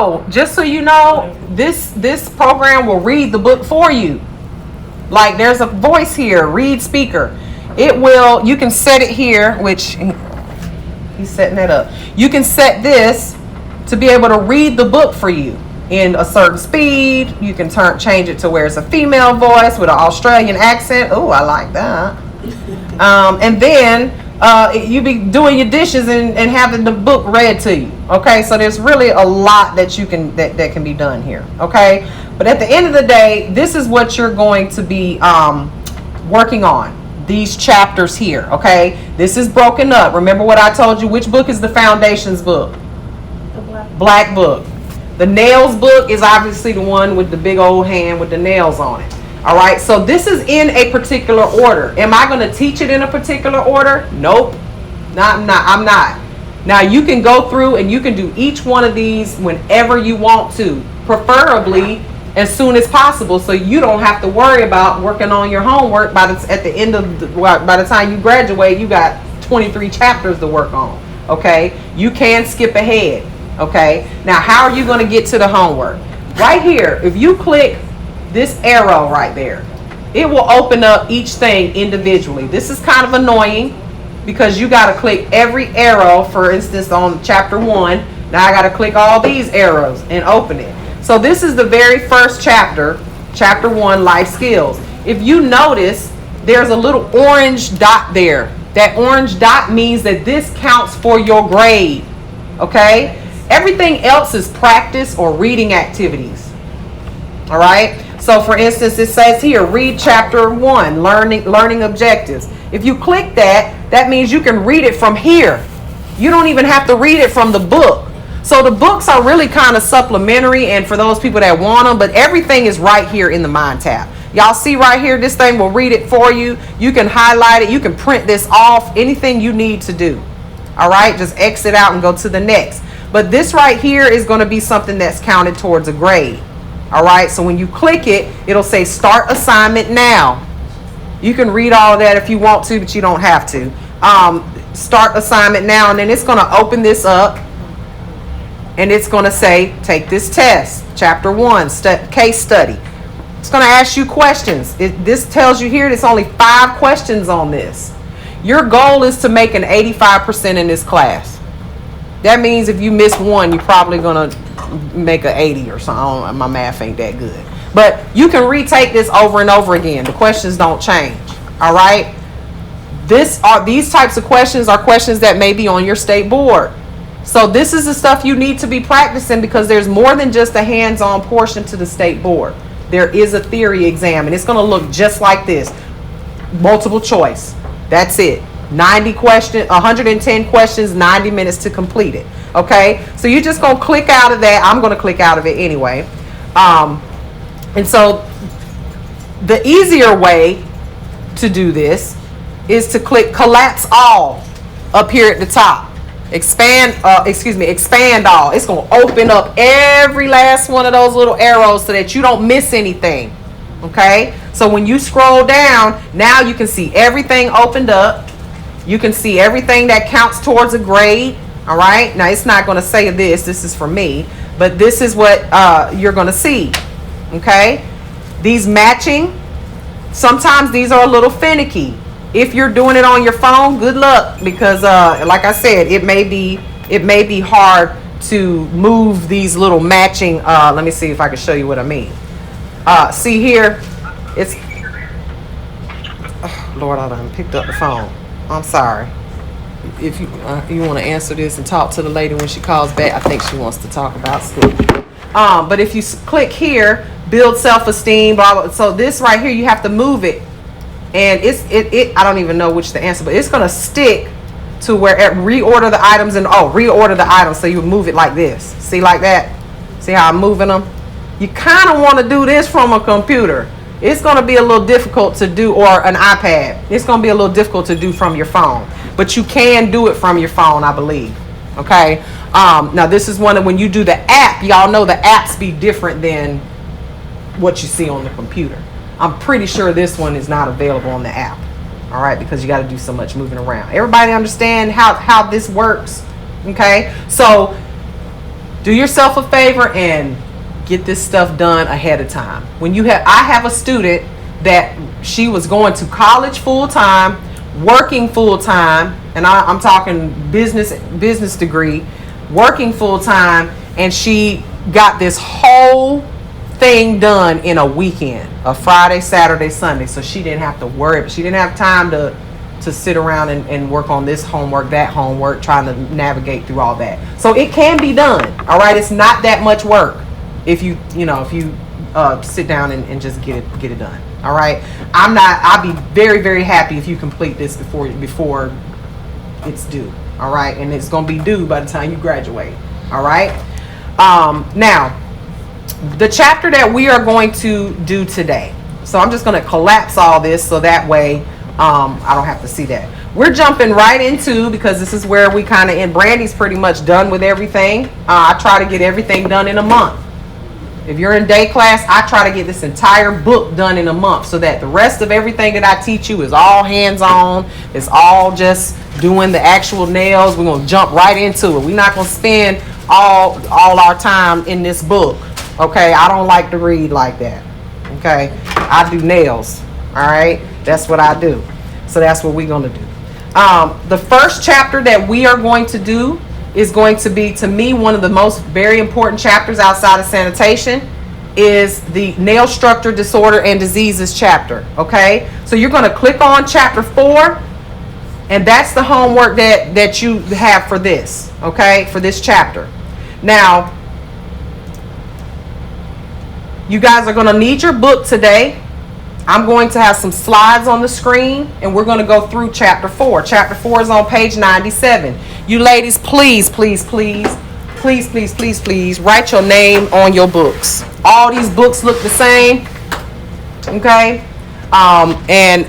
Oh, just so you know, this program will read the book for you. Like there's a voice here, read speaker. It will, you can set it here, which he's setting that up. You can set this to be able to read the book for you in a certain speed. You can change it to where it's a female voice with an Australian accent. Oh, I like that. And then you be doing your dishes and having the book read to you. Okay, so there's really a lot that you can that can be done here. Okay, but at the end of the day, this is what you're going to be working on. These chapters here. Okay, this is broken up. Remember what I told you? Which book is the foundations book? The Black book. The nails book is obviously the one with the big old hand with the nails on it. All right, so this is in a particular order. Am I going to teach it in a particular order? Nope. I'm not. Now you can go through and you can do each one of these whenever you want to, preferably as soon as possible, so you don't have to worry about working on your homework by the time you graduate. You got 23 chapters to work on. Okay, you can skip ahead. Okay, now how are you going to get to the homework? Right here, if you click this arrow right there, it will open up each thing individually. This is kind of annoying because you got to click every arrow. For instance, on chapter 1, now I got to click all these arrows and open it. So this is the very first chapter, chapter 1, life skills. If you notice, there's a little orange dot there. That orange dot means that this counts for your grade. Okay? Everything else is practice or reading activities. All right? So for instance, it says here, read chapter 1, learning objectives. If you click that, that means you can read it from here. You don't even have to read it from the book. So the books are really kind of supplementary and for those people that want them, but everything is right here in the Mind tab. Y'all see right here, this thing will read it for you. You can highlight it. You can print this off, anything you need to do. All right, just exit out and go to the next. But this right here is going to be something that's counted towards a grade. All right, so when you click it, it'll say start assignment now. You can read all of that if you want to, but you don't have to. Start assignment now, and then it's going to open this up, and it's going to say take this test, chapter 1, case study. It's going to ask you questions. This tells you here there's only 5 questions on this. Your goal is to make an 85% in this class. That means if you miss one, you're probably going to make a 80 or something. My math ain't that good. But you can retake this over and over again. The questions don't change. All right? These types of questions are questions that may be on your state board. So this is the stuff you need to be practicing because there's more than just a hands-on portion to the state board. There is a theory exam, and it's going to look just like this. Multiple choice. That's it. 90 questions, 110 questions, 90 minutes to complete it. Okay, so you're just going to click out of that. I'm going to click out of it anyway. And so the easier way to do this is to click collapse all up here at the top. Expand all. It's going to open up every last one of those little arrows so that you don't miss anything. Okay, so when you scroll down, now you can see everything opened up. You can see everything that counts towards a grade. All right, now it's not going to say this is for me, but this is what you're going to see. Okay, these matching, sometimes these are a little finicky. If you're doing it on your phone, good luck, because like I said, it may be hard to move these little matching. Let me see if I can show you what I mean. See here, it's Lord, I done picked up the phone. I'm sorry. If you want to answer this and talk to the lady when she calls back, I think she wants to talk about school. But if you click here, build self-esteem, blah, blah. So this right here, you have to move it, and I don't even know which to answer, but it's gonna stick to where reorder the items and reorder the items. So you move it like this. See, like that. See how I'm moving them? You kind of want to do this from a computer. It's going to be a little difficult to do, or an iPad. It's going to be a little difficult to do from your phone, but you can do it from your phone, I believe. Okay. Now this is one of when you do the app. Y'all know the apps be different than what you see on the computer. I'm pretty sure this one is not available on the app. All right, because you got to do so much moving around. Everybody understand how this works? Okay. So do yourself a favor and get this stuff done ahead of time. I have a student that she was going to college full time, working full time, and I'm talking business degree, working full time, and she got this whole thing done in a weekend, a Friday, Saturday, Sunday. So she didn't have to worry, but she didn't have time to sit around and work on this homework, that homework, trying to navigate through all that. So it can be done. All right, it's not that much work if you sit down and just get it done. All right, I'll be very, very happy if you complete this before it's due. All right, and it's gonna be due by the time you graduate. All right. Now, the chapter that we are going to do today. So I'm just going to collapse all this so that way I don't have to see that. We're jumping right into, because this is where we kind of end. Brandy's pretty much done with everything. I try to get everything done in a month. If you're in day class, I try to get this entire book done in a month so that the rest of everything that I teach you is all hands-on. It's all just doing the actual nails. We're going to jump right into it. We're not going to spend all our time in this book. Okay, I don't like to read like that. Okay, I do nails. All right, that's what I do. So that's what we're going to do. The first chapter that we are going to do is going to be, to me, one of the most very important chapters outside of sanitation is the nail structure disorder and diseases chapter. Okay, so you're going to click on chapter 4, and that's the homework that you have for this. Okay, for this chapter. Now, you guys are going to need your book today. I'm going to have some slides on the screen, and we're going to go through chapter 4. Chapter 4 is on page 97. You ladies, please, please, please, please, please, please, please write your name on your books. All these books look the same. Okay? And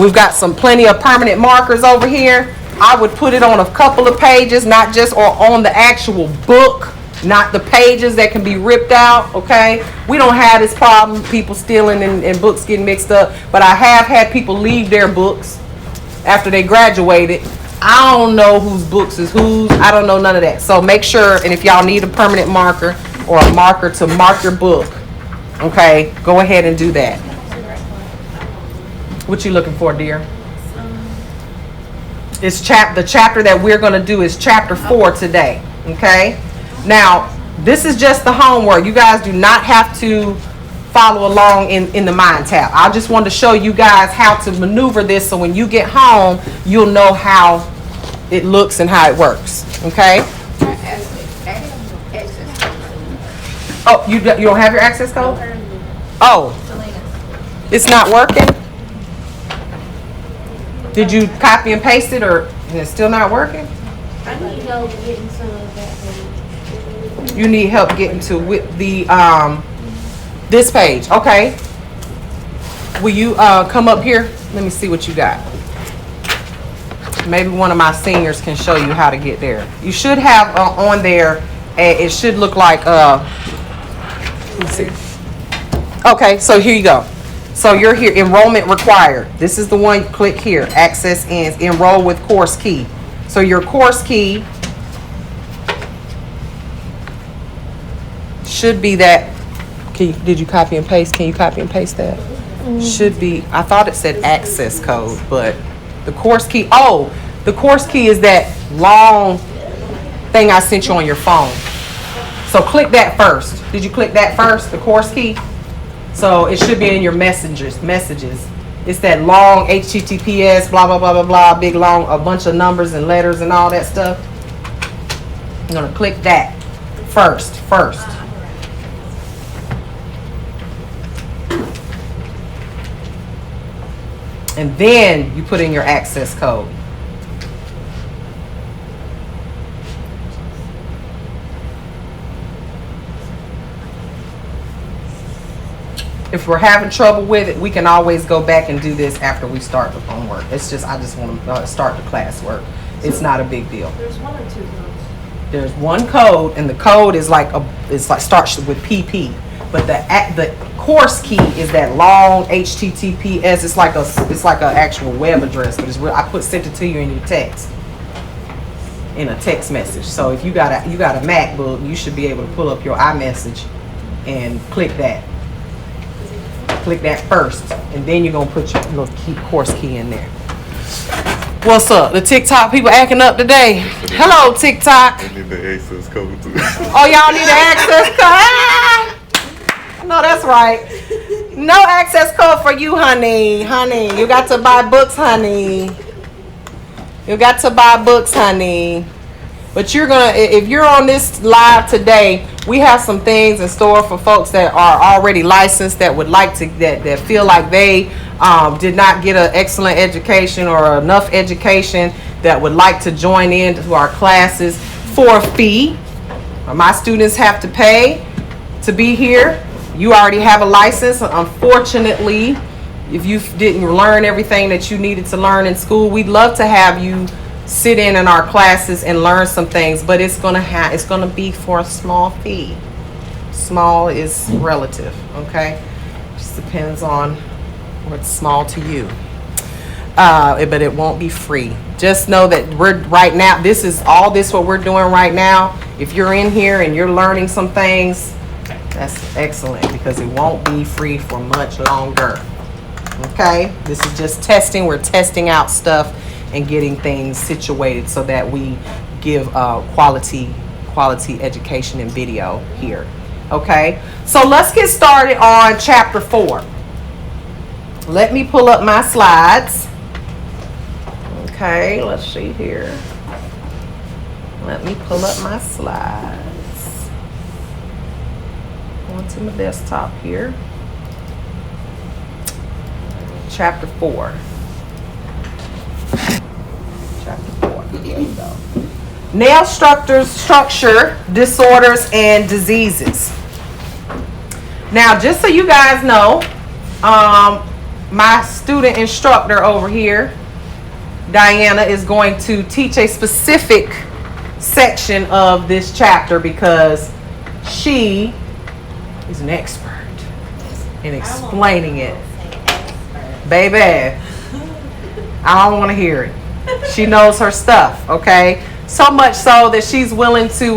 we've got plenty of permanent markers over here. I would put it on a couple of pages, not just or on the actual book. Not the pages that can be ripped out. Okay, we don't have this problem, people stealing and books getting mixed up, but I have had people leave their books after they graduated. I don't know whose books is whose. I don't know none of that. So make sure, and if y'all need a permanent marker or a marker to mark your book, okay, go ahead and do that. What you looking for, dear? It's the chapter that we're going to do is chapter 4 today. Okay. Now, this is just the homework. You guys do not have to follow along in the mind tab. I just wanted to show you guys how to maneuver this so when you get home, you'll know how it looks and how it works. Okay? Oh, you don't have your access code? Oh, it's not working? Did you copy and paste it, or it's still not working? I need help getting to that page. You need help getting to this page. Okay. Will you come up here? Let me see what you got. Maybe one of my seniors can show you how to get there. You should have on there, it should look like, let's see. Okay, so here you go. So you're here, enrollment required. This is the one, click here, access ends, enroll with course key. So your course key should be that. Did you copy and paste? Can you copy and paste that? Should be, I thought it said access code, but the course key, the course key is that long thing I sent you on your phone. So click that first. Did you click that first, the course key? So it should be in your messages. It's that long HTTPS, blah, blah, blah, blah, blah, big long, a bunch of numbers and letters and all that stuff. I'm going to click that first. And then you put in your access code. If we're having trouble with it, we can always go back and do this after we start the homework. It's just, I just want to start the classwork. It's not a big deal. There's one or two codes. There's one code, and the code is starts with PP. But the course key is that long HTTPS. It's like a actual web address, but it's real. Sent it to you in your text. in a text message. So if you got a MacBook, you should be able to pull up your iMessage and click that. Click that first, and then you're gonna put your little course key in there. What's up? The TikTok people acting up today. Hello, TikTok. I need the access code too. Oh, y'all need an access code? No, that's right. No access code for you, honey. Honey, you got to buy books, honey. You got to buy books, honey. But you're gonna, if you're on this live today, we have some things in store for folks that are already licensed, that would like to, that feel like they did not get an excellent education or enough education, that would like to join in to our classes for a fee. My students have to pay to be here. You already have a license. Unfortunately, if you didn't learn everything that you needed to learn in school, we'd love to have you sit in our classes and learn some things, but it's gonna be for a small fee. Small is relative, okay? Just depends on what's small to you. But it won't be free. Just know that we're right now, this is all this what we're doing right now. If you're in here and you're learning some things, that's excellent, because it won't be free for much longer. Okay? This is just testing. We're testing out stuff and getting things situated so that we give quality education and video here. Okay, so let's get started on chapter 4. Let me pull up my slides. Okay, let's see here. Let me pull up my slides onto my desktop here. Chapter 4. Chapter 4. There we go. Nail structure disorders and diseases. Now, just so you guys know, my student instructor over here, Diana, is going to teach a specific section of this chapter because she is an expert in explaining it. Baby, I don't want to hear it. She knows her stuff, okay? So much so that she's willing to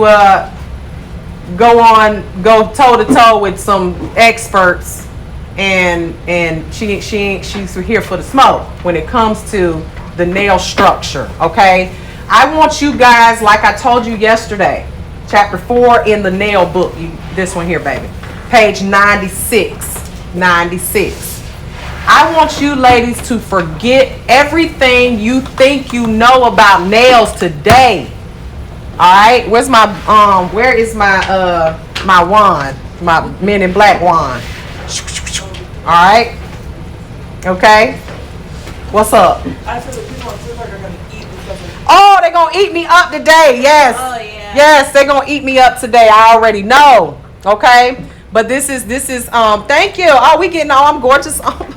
go toe to toe with some experts, and she's here for the smoke when it comes to the nail structure, okay? I want you guys, like I told you yesterday, chapter 4 in the nail book, this one here, baby, page 96. I want you ladies to forget everything you think you know about nails today. All right, where is my my wand, my Men in Black wand? All right, okay. What's up? I said that people on TikTok are gonna eat this. Oh, they're gonna eat me up today. Yes. Oh, yeah. Yes, they're gonna eat me up today. I already know. Okay. But this is thank you. Oh, we getting all, I'm gorgeous. Oh,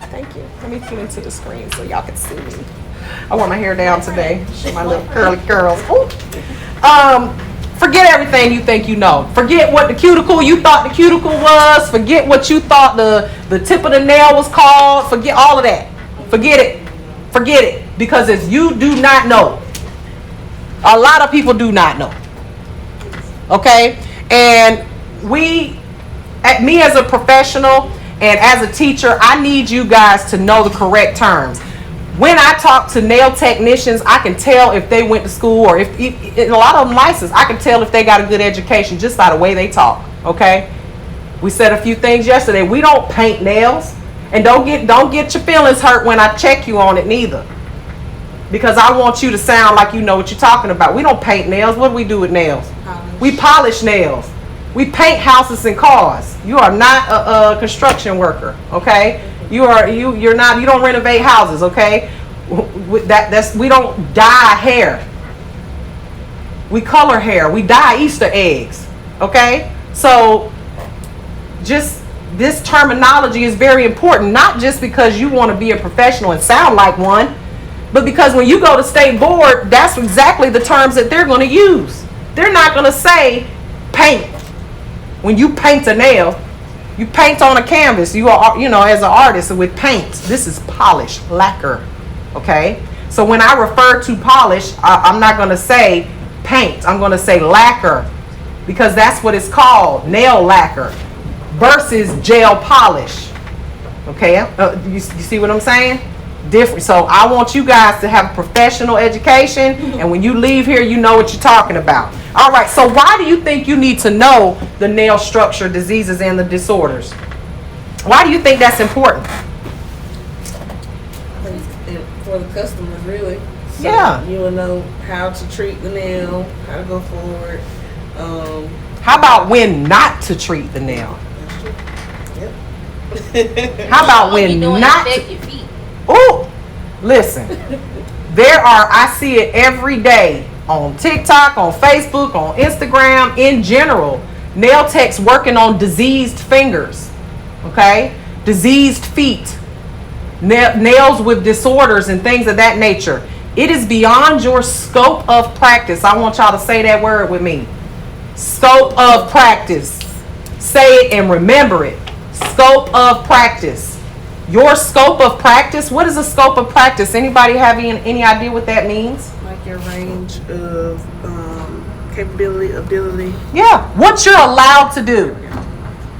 thank you. Let me get into the screen so y'all can see me. I want my hair down today. Show my little curly curls. Ooh. Forget everything you think you know. Forget what the cuticle you thought the cuticle was. Forget what you thought the tip of the nail was called. Forget all of that. Forget it. Forget it. Because if you do not know, a lot of people do not know. Okay? And me as a professional and as a teacher, I need you guys to know the correct terms. When I talk to nail technicians, I can tell if they went to school, or if a lot of them licensed, I can tell if they got a good education just by the way they talk. Okay? We said a few things yesterday. We don't paint nails, and don't get your feelings hurt when I check you on it neither, because I want you to sound like you know what you're talking about. We don't paint nails. What do we do with nails? We polish nails. We paint houses and cars. You are not a construction worker, okay? You don't renovate houses, okay? We don't dye hair. We color hair. We dye Easter eggs, okay? So just this terminology is very important, not just because you want to be a professional and sound like one, but because when you go to state board, that's exactly the terms that they're going to use. They're not going to say paint. When you paint a nail, you paint on a canvas. You are, as an artist with paint, this is polish, lacquer, okay? So when I refer to polish, I'm not going to say paint. I'm going to say lacquer because that's what it's called, nail lacquer versus gel polish. Okay, you see what I'm saying? Different. So I want you guys to have professional education, and when you leave here, you know what you're talking about. All right, so why do you think you need to know the nail structure diseases and the disorders? Why do you think that's important? For the customers, really. So Yeah. you will know how to treat the nail, how to go forward. How about when not to treat the nail? That's true. Yep. How about All you when doing not is to? beg your feet. Oh, listen. I see it every day on TikTok, on Facebook, on Instagram, in general. Nail techs working on diseased fingers, okay? Diseased feet, nails with disorders and things of that nature. It is beyond your scope of practice. I want y'all to say that word with me. Scope of practice. Say it and remember it. Scope of practice. Your scope of practice. What is a scope of practice? Anybody have any idea what that means? Like your range of capability, ability. Yeah, what you're allowed to do.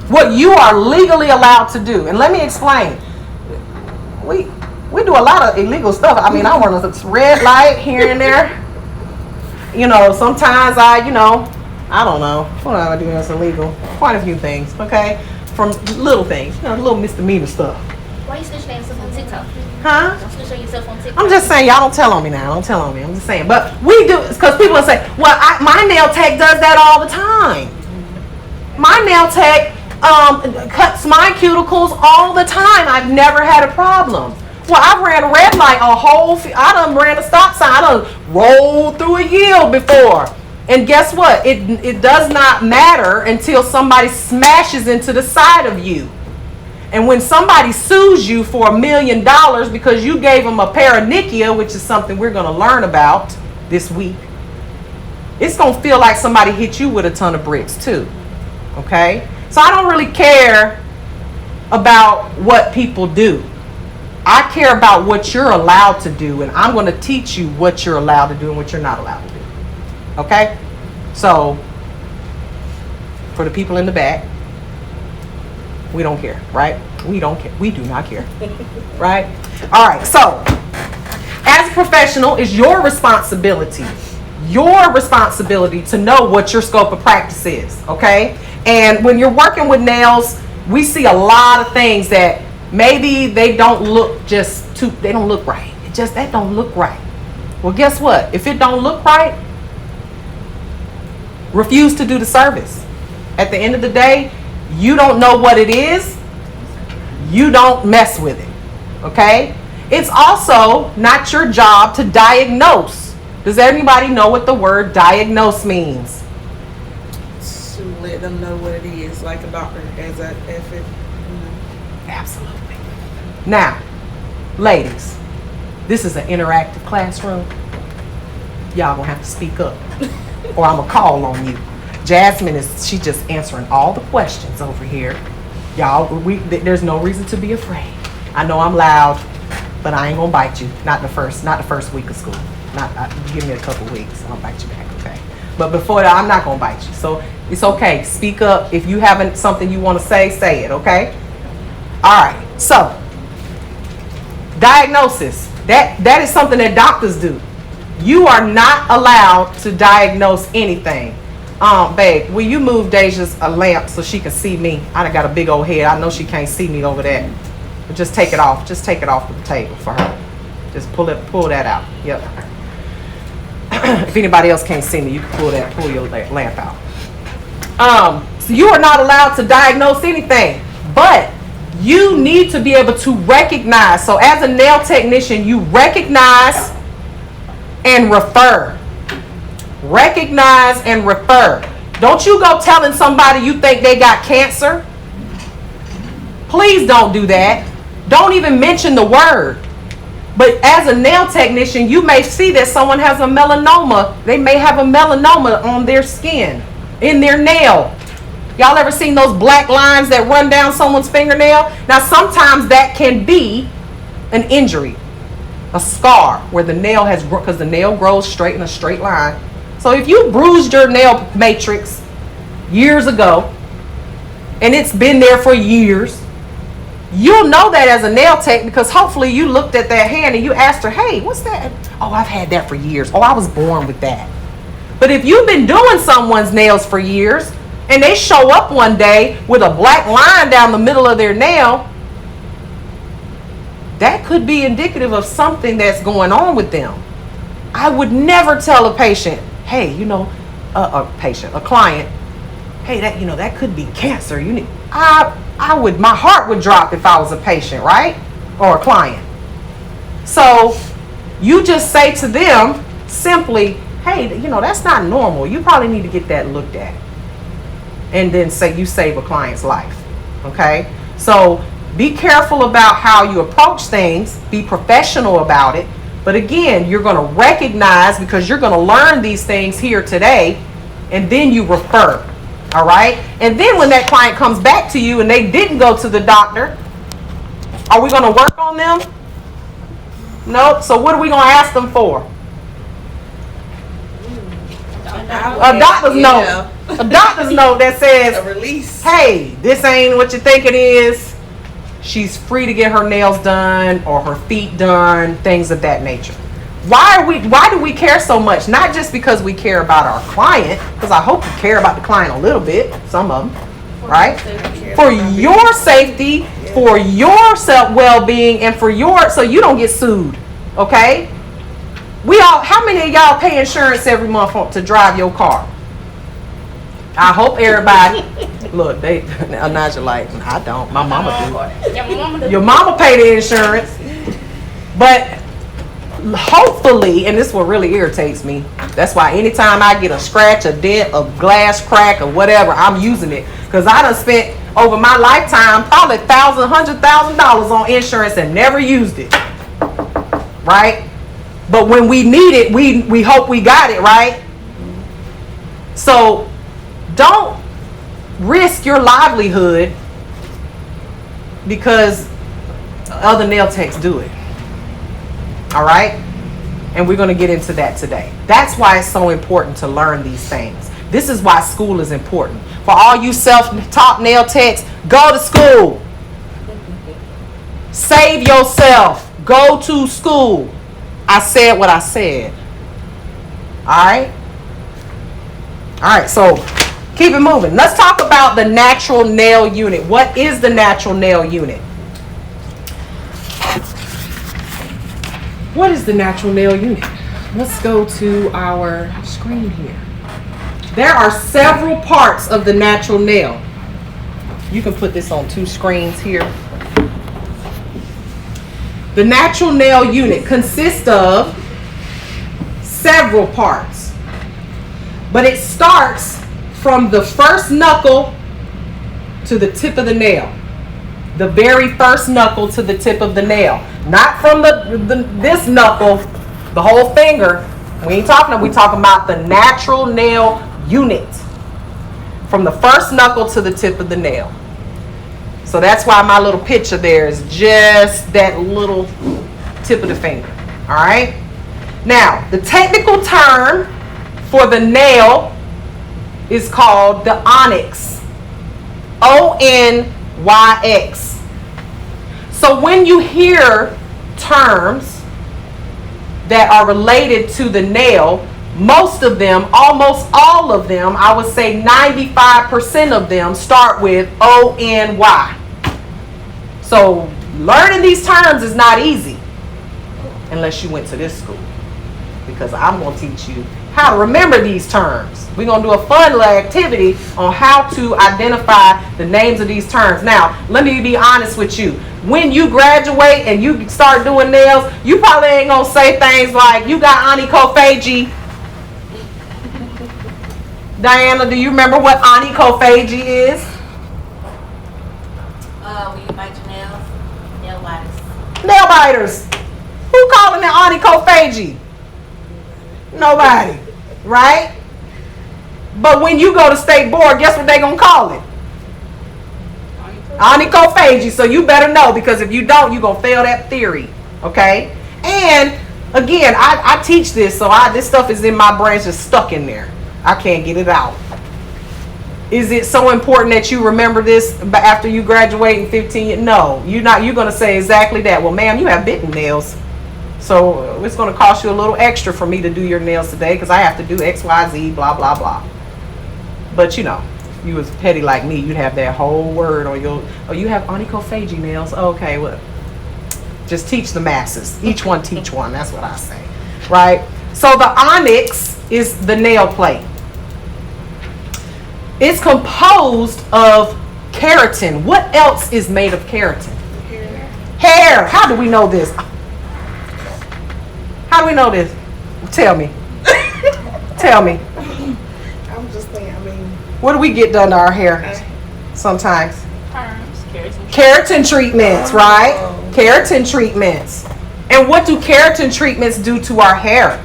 What you are legally allowed to do. And let me explain. We do a lot of illegal stuff. I mean, I run a red light here and there. You know, sometimes I don't know. What do I do that's illegal? Quite a few things, okay? From little things, little misdemeanor stuff. Why you snitching yourself on TikTok? Huh? Don't snitch on yourself on TikTok. I'm just saying, y'all don't tell on me now. Don't tell on me. I'm just saying. But we do, because people will say, well, my nail tech does that all the time. My nail tech cuts my cuticles all the time. I've never had a problem. Well, I ran a red light I done ran a stop sign. I done rolled through a yield before. And guess what? It does not matter until somebody smashes into the side of you. And when somebody sues you for $1 million because you gave them a paronychia, which is something we're going to learn about this week, it's going to feel like somebody hit you with a ton of bricks too. Okay? So I don't really care about what people do. I care about what you're allowed to do, and I'm going to teach you what you're allowed to do and what you're not allowed to do. Okay? So, for the people in the back, we don't care, right? We don't care. We do not care. Right? All right. So, as a professional, it's your responsibility to know what your scope of practice is, okay? And when you're working with nails, we see a lot of things that maybe they don't look they don't look right. That don't look right. Well, guess what? If it don't look right, refuse to do the service. At the end of the day, you don't know what it is. You don't mess with it. Okay? It's also not your job to diagnose. Does anybody know what the word diagnose means? To let them know what it is, like a doctor, Absolutely. Now, ladies, this is an interactive classroom. Y'all gonna have to speak up, or I'm gonna call on you. Jasmine she just answering all the questions over here. Y'all, there's no reason to be afraid. I know I'm loud, but I ain't gonna bite you. Not the first week of school. Give me a couple weeks, I'll bite you back, okay? But before that, I'm not gonna bite you. So it's okay. Speak up. If you haven't something you want to say it, okay? All right. So diagnosis. That is something that doctors do. You are not allowed to diagnose anything. Babe, will you move Deja's a lamp so she can see me? I done got a big old head. I know she can't see me over there. But just take it off. Just take it off the table for her. Just pull that out. Yep. If anybody else can't see me, you can pull your lamp out. So you are not allowed to diagnose anything, but you need to be able to recognize. So as a nail technician, you recognize and refer. Recognize and refer. Don't you go telling somebody you think they got cancer. Please don't do that. Don't even mention the word. But as a nail technician, you may see that someone has a melanoma. They may have a melanoma on their skin, in their nail. Y'all ever seen those black lines that run down someone's fingernail? Now, sometimes that can be an injury, a scar where the nail has, because the nail grows straight in a straight line. So if you bruised your nail matrix years ago, and it's been there for years, you'll know that as a nail tech because hopefully you looked at that hand and you asked her, hey, what's that? Oh, I've had that for years. Oh, I was born with that. But if you've been doing someone's nails for years and they show up one day with a black line down the middle of their nail, that could be indicative of something that's going on with them. I would never tell a patient, hey, a client, hey, that could be cancer. My heart would drop if I was a patient, right? Or a client. So you just say to them simply, hey, that's not normal. You probably need to get that looked at. And then say you save a client's life. Okay? So be careful about how you approach things. Be professional about it. But again, you're going to recognize because you're going to learn these things here today, and then you refer. All right? And then when that client comes back to you and they didn't go to the doctor, are we going to work on them? Nope. So what are we going to ask them for? A doctor's note. A doctor's note that says, A release. hey, this ain't what you think it is. She's free to get her nails done or her feet done, things of that nature. Why do we care so much? Not just because we care about our client, because I hope you care about the client a little bit, some of them, right? For your safety, for your well-being, and so you don't get sued, okay? How many of y'all pay insurance every month to drive your car? I hope everybody, look, Anaja like, I don't, my mama do. Yeah, my mama do. Your mama pay the insurance, but hopefully, and this is what really irritates me, that's why anytime I get a scratch, a dent, a glass crack, or whatever, I'm using it. Because I done spent, over my lifetime, probably $100,000 on insurance and never used it. Right? But when we need it, we hope we got it, right? So, don't risk your livelihood because other nail techs do it. All right? And we're going to get into that today. That's why it's so important to learn these things. This is why school is important. For all you self-taught nail techs, go to school. Save yourself. Go to school. I said what I said. All right? All right, so keep it moving. Let's talk about the natural nail unit. What is the natural nail unit? What is the natural nail unit? Let's go to our screen here. There are several parts of the natural nail. You can put this on 2 screens here. The natural nail unit consists of several parts, but it starts from the first knuckle to the tip of the nail. The very first knuckle to the tip of the nail. Not from this knuckle, the whole finger. We talking about the natural nail unit. From the first knuckle to the tip of the nail. So that's why my little picture there is just that little tip of the finger. All right? Now, the technical term for the nail is called the onyx. O-N-Y-X. So when you hear terms that are related to the nail, most of them, almost all of them, I would say 95% of them start with O-N-Y. So learning these terms is not easy unless you went to this school, because I'm going to teach you how to remember these terms. We're going to do a fun little activity on how to identify the names of these terms. Now, let me be honest with you. When you graduate and you start doing nails, you probably ain't going to say things like, you got onychophagy. Diana, do you remember what onychophagy is? When you bite your nails, nail biters. Nail biters. Who calling it onychophagy? Nobody. Right? But when you go to state board, guess what they gonna call it? Onychophagy. So you better know, because if you don't, you're gonna fail that theory. Okay? And again, I teach this, so this stuff is in my brain, just stuck in there. I can't get it out. Is it so important that you remember this after you graduate in 15 years? No, you're not. You're going to say exactly that. Well, ma'am, you have bitten nails, so it's going to cost you a little extra for me to do your nails today because I have to do X, Y, Z, blah, blah, blah. But you know, if you was petty like me, you'd have that whole word on your, oh, you have onychophagy nails. Okay, well, just teach the masses. Each one teach one. That's what I say, right? So the onyx is the nail plate. It's composed of keratin. What else is made of keratin? Hair. How do we know this? How do we know this? Tell me. Tell me. I'm just saying, I mean. What do we get done to our hair sometimes? Perms, keratin. Keratin treatments, right? Keratin treatments. And what do keratin treatments do to our hair?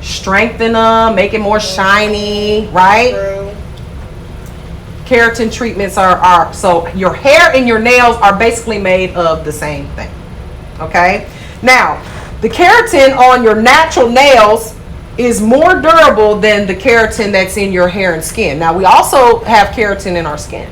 Strengthen them, make it more shiny, right? Keratin treatments are so your hair and your nails are basically made of the same thing. Okay? Now, the keratin on your natural nails is more durable than the keratin that's in your hair and skin. Now, we also have keratin in our skin.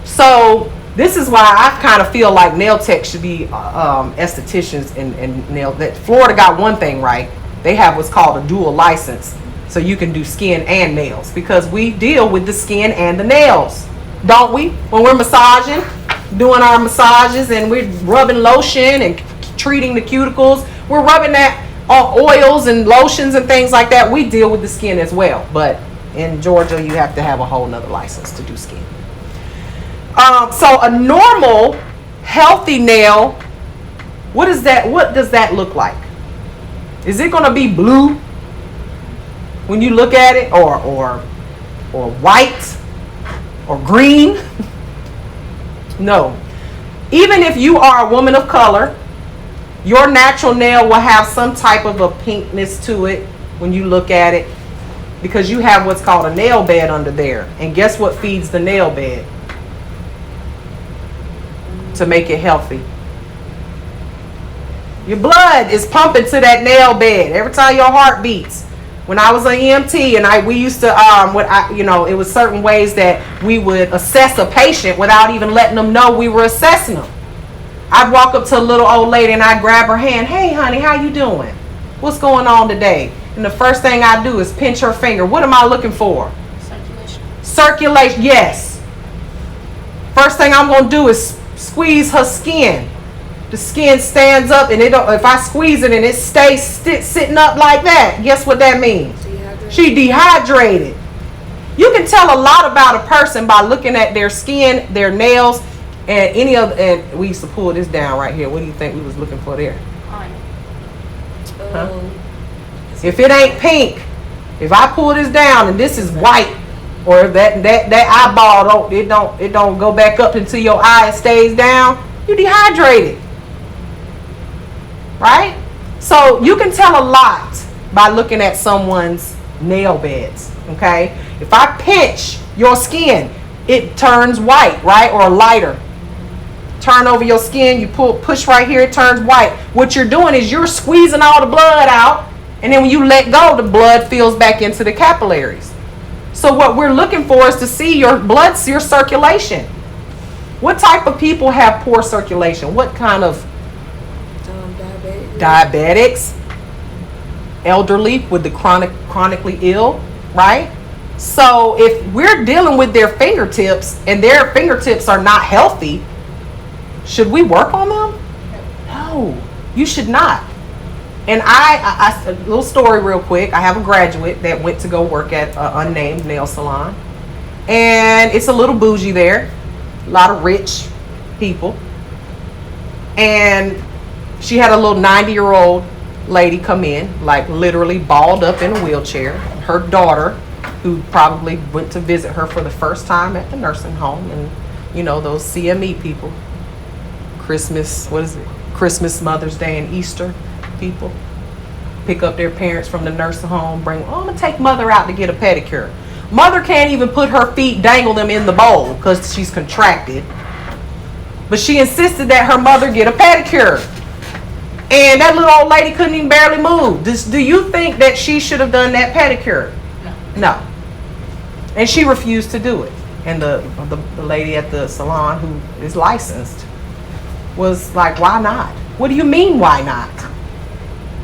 So, this is why I kind of feel like nail techs should be estheticians and nail that. Florida got one thing right. They have what's called a dual license. So you can do skin and nails because we deal with the skin and the nails, don't we? When we're massaging, doing our massages and we're rubbing lotion and treating the cuticles, we're rubbing that oils and lotions and things like that. We deal with the skin as well. But in Georgia, you have to have a whole nother license to do skin. So a normal, healthy nail, what does that look like? Is it going to be blue when you look at it, or white, or green? No. Even if you are a woman of color, your natural nail will have some type of a pinkness to it when you look at it because you have what's called a nail bed under there. And guess what feeds the nail bed to make it healthy? Your blood is pumping to that nail bed every time your heart beats. When I was an EMT and we used to, it was certain ways that we would assess a patient without even letting them know we were assessing them. I'd walk up to a little old lady and I'd grab her hand. Hey, honey, how you doing? What's going on today? And the first thing I do is pinch her finger. What am I looking for? Circulation. Circulation, yes. First thing I'm going to do is squeeze her skin. The skin stands up, and if I squeeze it and it stays sitting up like that, guess what that means? She dehydrated. You can tell a lot about a person by looking at their skin, their nails, and any other. And we used to pull this down right here. What do you think we was looking for there? Huh? If it ain't pink, if I pull this down and this is white, or if that eyeball don't go back up until your eye stays down, you dehydrated. Right? So you can tell a lot by looking at someone's nail beds. Okay? If I pinch your skin, it turns white, right? Or lighter. Turn over your skin, you push right here, it turns white. What you're doing is you're squeezing all the blood out, and then when you let go, the blood fills back into the capillaries. So what we're looking for is to see your circulation. What type of people have poor circulation? What kind of diabetics, elderly with the chronically ill, right? So if we're dealing with their fingertips and their fingertips are not healthy, should we work on them? No, you should not. And I a little story real quick. I have a graduate that went to go work at an unnamed nail salon, and it's a little bougie there, a lot of rich people, and she had a little 90-year-old lady come in, like literally balled up in a wheelchair. Her daughter, who probably went to visit her for the first time at the nursing home, and those CME people, Christmas, Mother's Day and Easter people, pick up their parents from the nursing home, I'm gonna take mother out to get a pedicure. Mother can't even put her feet, dangle them in the bowl because she's contracted. But she insisted that her mother get a pedicure. And that little old lady couldn't even barely move. Do you think that she should have done that pedicure? No. And she refused to do it. And the lady at the salon who is licensed was like, why not? What do you mean, why not?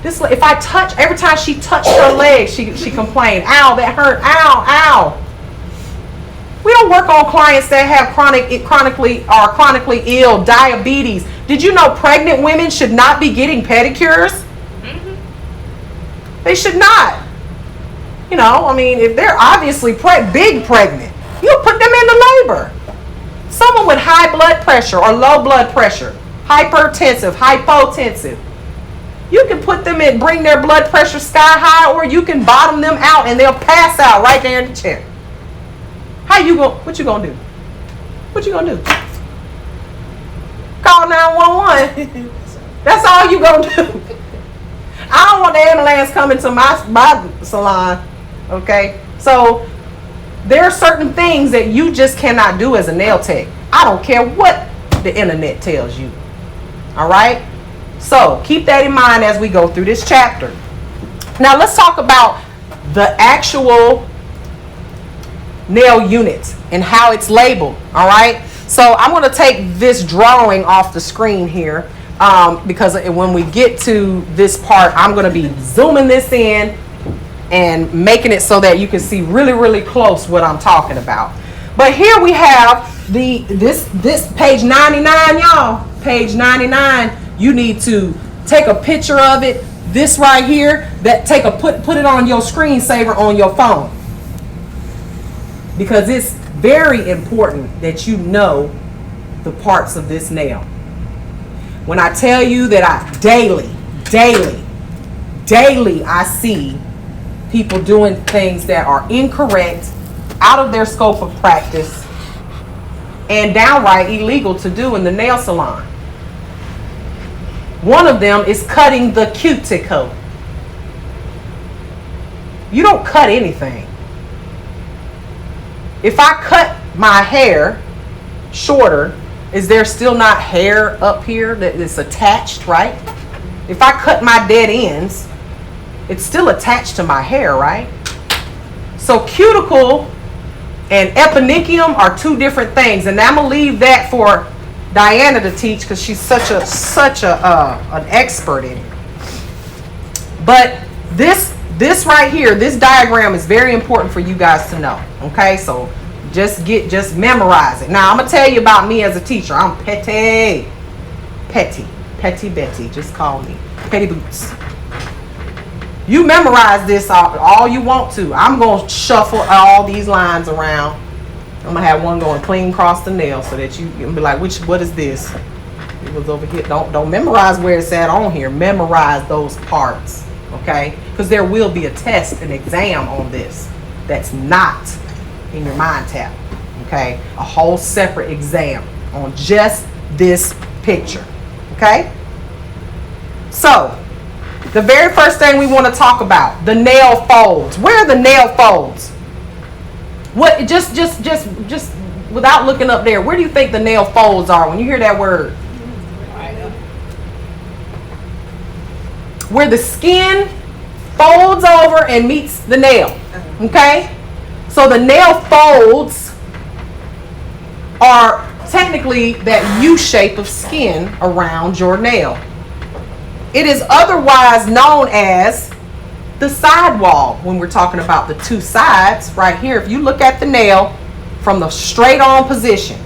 If I touch, every time she touched her leg, she complained, ow, that hurt, ow, ow. We don't work on clients that have chronically ill, diabetes. Did you know pregnant women should not be getting pedicures? They should not. You know, I mean, if they're obviously big pregnant, you put them into labor. Someone with high blood pressure or low blood pressure, hypertensive, hypotensive, you can put them in, bring their blood pressure sky high, or you can bottom them out and they'll pass out right there in the chair. What you gonna do? What you gonna do? Call 911. That's all you gonna do. I don't want the ambulance coming to my salon. Okay? So there are certain things that you just cannot do as a nail tech. I don't care what the internet tells you. All right? So keep that in mind as we go through this chapter. Now let's talk about the actual nail unit and how it's labeled. All right? So I'm going to take this drawing off the screen here because when we get to this part, I'm going to be zooming this in and making it so that you can see really, really close what I'm talking about. But here we have this page 99, y'all. Page 99. You need to take a picture of it. This right here, put it on your screensaver on your phone, because it's very important that you know the parts of this nail. When I tell you that I daily I see people doing things that are incorrect, out of their scope of practice, and downright illegal to do in the nail salon. One of them is cutting the cuticle. You don't cut anything. If I cut my hair shorter, is there still not hair up here that is attached, right? If I cut my dead ends, it's still attached to my hair, right? So cuticle and eponychium are two different things, and I'm gonna leave that for Diana to teach because she's such an expert in it. But this right here, this diagram is very important for you guys to know. Okay, so just memorize it. Now I'm gonna tell you about me as a teacher. I'm Petty Betty. Just call me Petty Boots. You memorize this all you want to. I'm gonna shuffle all these lines around. I'm gonna have one going clean across the nail so that you can be like, what is this? It was over here. Don't memorize where it's at on here. Memorize those parts, okay? Because there will be a test, an exam on this that's not in your mind tab, okay? A whole separate exam on just this picture, okay? So the very first thing we want to talk about, the nail folds. Where are the nail folds? What, just without looking up there, where do you think the nail folds are when you hear that word? Where the skin folds over and meets the nail. Okay? So the nail folds are technically that U shape of skin around your nail. It is otherwise known as the sidewall when we're talking about the two sides right here. If you look at the nail from the straight on position,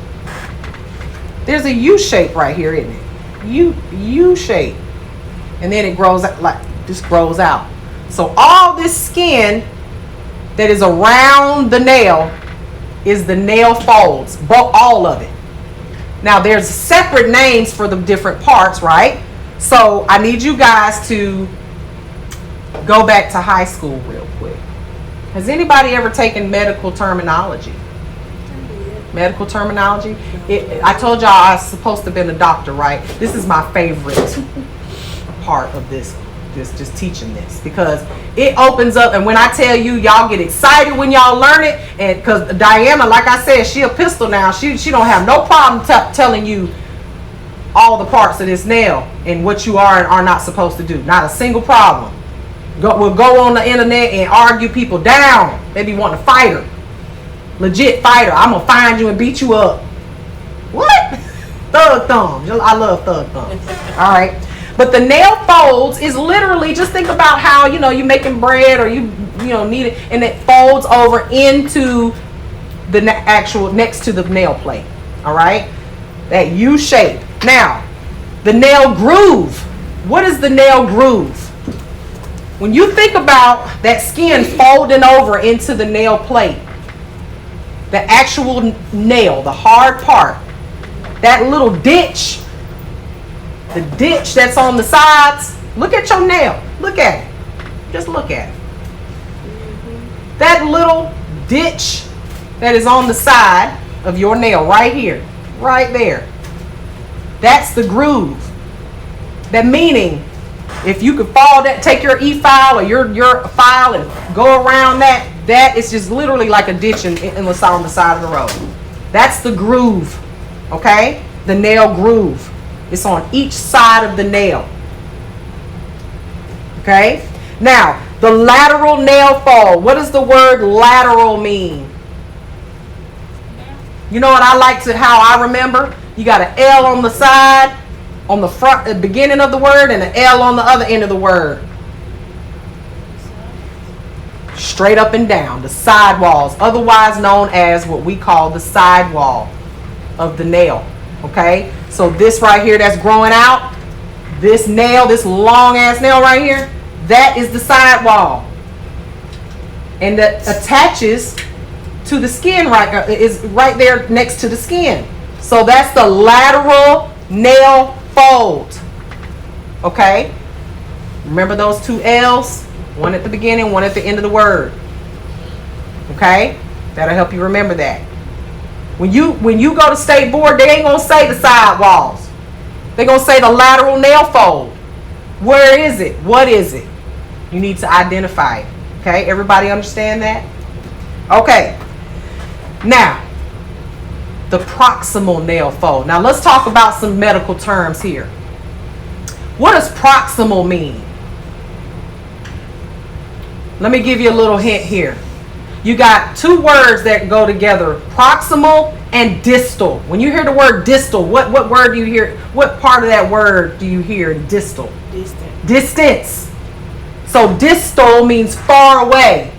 there's a U shape right here, isn't it? U shape. And then it grows out, like this grows out. So all this skin that is around the nail is the nail folds, all of it. Now there's separate names for the different parts, right? So I need you guys to go back to high school real quick. Has anybody ever taken medical terminology? Medical terminology? I told y'all I was supposed to have been a doctor, right? This is my favorite part of this, just teaching this, because it opens up, and when I tell you, y'all get excited when y'all learn it. And because Diana, like I said, she a pistol now. She don't have no problem telling you all the parts of this nail and what you are and are not supposed to do. Not a single problem. We'll go on the internet and argue people down. They be wanting to fight her. Legit fighter. I'm going to find you and beat you up. What? Thug thumbs. I love thug thumbs. All right. But the nail folds is literally, just think about how, you making bread or you need it, and it folds over into the actual, next to the nail plate. All right. That U shape. Now, the nail groove. What is the nail groove? When you think about that skin folding over into the nail plate, the actual nail, the hard part, that little ditch, the ditch that's on the sides, look at your nail. Look at it. Just look at it. That little ditch that is on the side of your nail right here, right there. That's the groove. That meaning, if you could take your e-file or your file and go around that is just literally like a ditch on the side of the road. That's the groove, okay? The nail groove. It's on each side of the nail, okay? Now, the lateral nail fold. What does the word lateral mean? You know what how I remember? You got an L on the side, on the front, the beginning of the word, and an L on the other end of the word. Straight up and down, the side walls, otherwise known as what we call the sidewall of the nail. Okay? So this right here that's growing out, this nail, this long ass nail right here, that is the sidewall. And that attaches to the skin is right there next to the skin. So that's the lateral nail fold. Okay? Remember those two L's? One at the beginning, one at the end of the word. Okay? That'll help you remember that. When you go to state board, they ain't gonna say the sidewalls. They're gonna say the lateral nail fold. Where is it? What is it? You need to identify it. Okay? Everybody understand that? Okay. Now, the proximal nail fold. Now let's talk about some medical terms here. What does proximal mean? Let me give you a little hint here. You got two words that go together, proximal and distal. When you hear the word distal, what word do you hear? What part of that word do you hear in distal? Distant. Distance. So distal means far away.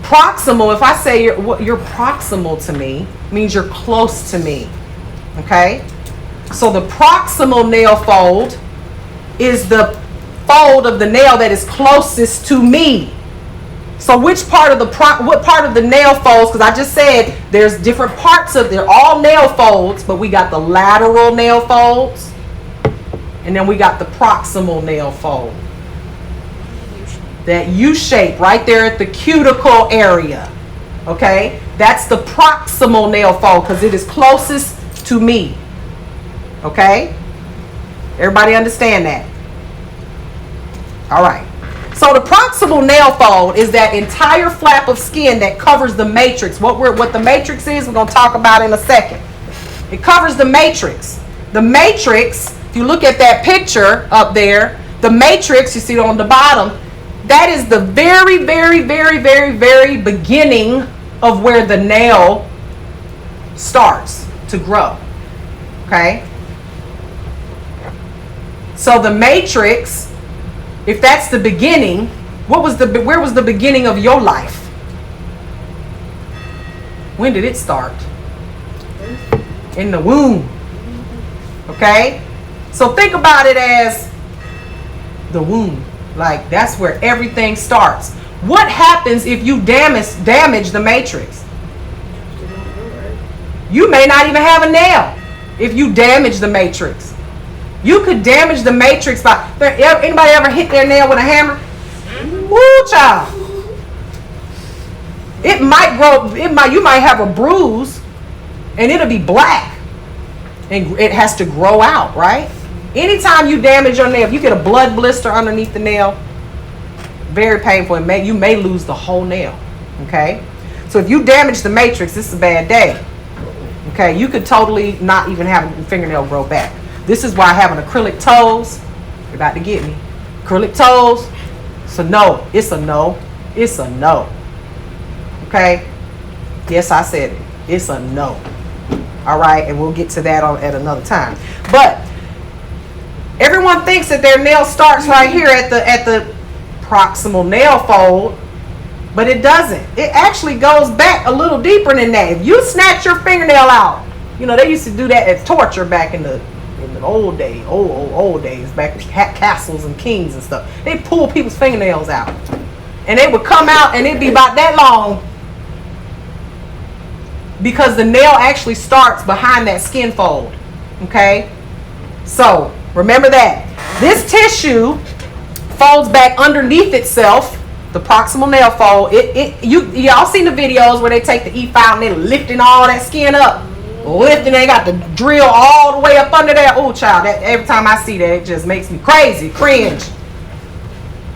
Proximal, if I say you're proximal to me, means you're close to me. Okay? So the proximal nail fold is the fold of the nail that is closest to me. So which part of what part of the nail folds, because I just said there's different parts they're all nail folds, but we got the lateral nail folds, and then we got the proximal nail fold. That U shape right there at the cuticle area. Okay? That's the proximal nail fold because it is closest to me. Okay? Everybody understand that? All right. So the proximal nail fold is that entire flap of skin that covers the matrix. What the matrix is, we're going to talk about in a second. It covers the matrix. The matrix, if you look at that picture up there, the matrix, you see it on the bottom, that is the very, very, very, very, very beginning of where the nail starts to grow. Okay? So the matrix, if that's the beginning, where was the beginning of your life? When did it start? In the womb. Okay? So think about it as the womb. Like that's where everything starts. What happens if you damage the matrix? You may not even have a nail if you damage the matrix. You could damage the matrix by, anybody ever hit their nail with a hammer? Woo, child. It might grow, you might have a bruise and it'll be black and it has to grow out, right? Anytime you damage your nail, if you get a blood blister underneath the nail, very painful, and you may lose the whole nail. Okay? So if you damage the matrix, this is a bad day. Okay? You could totally not even have a fingernail grow back. This is why having acrylic toes, you're about to get me. Acrylic toes, it's a no. It's a no. It's a no. Okay? Yes, I said it. It's a no. All right, and we'll get to that at another time. But everyone thinks that their nail starts right here at the proximal nail fold, but it doesn't. It actually goes back a little deeper than that. If you snatch your fingernail out, you know, they used to do that as torture back in the old days, old days, back in castles and kings and stuff. They pull people's fingernails out, and they would come out, and it'd be about that long, because the nail actually starts behind that skin fold. Okay, so remember that this tissue folds back underneath itself, the proximal nail fold. Y'all seen the videos where they take the E-file and they're lifting all that skin up, lifting. They got the drill all the way up under there. Oh, child, that every time I see that, it just makes me crazy, cringe.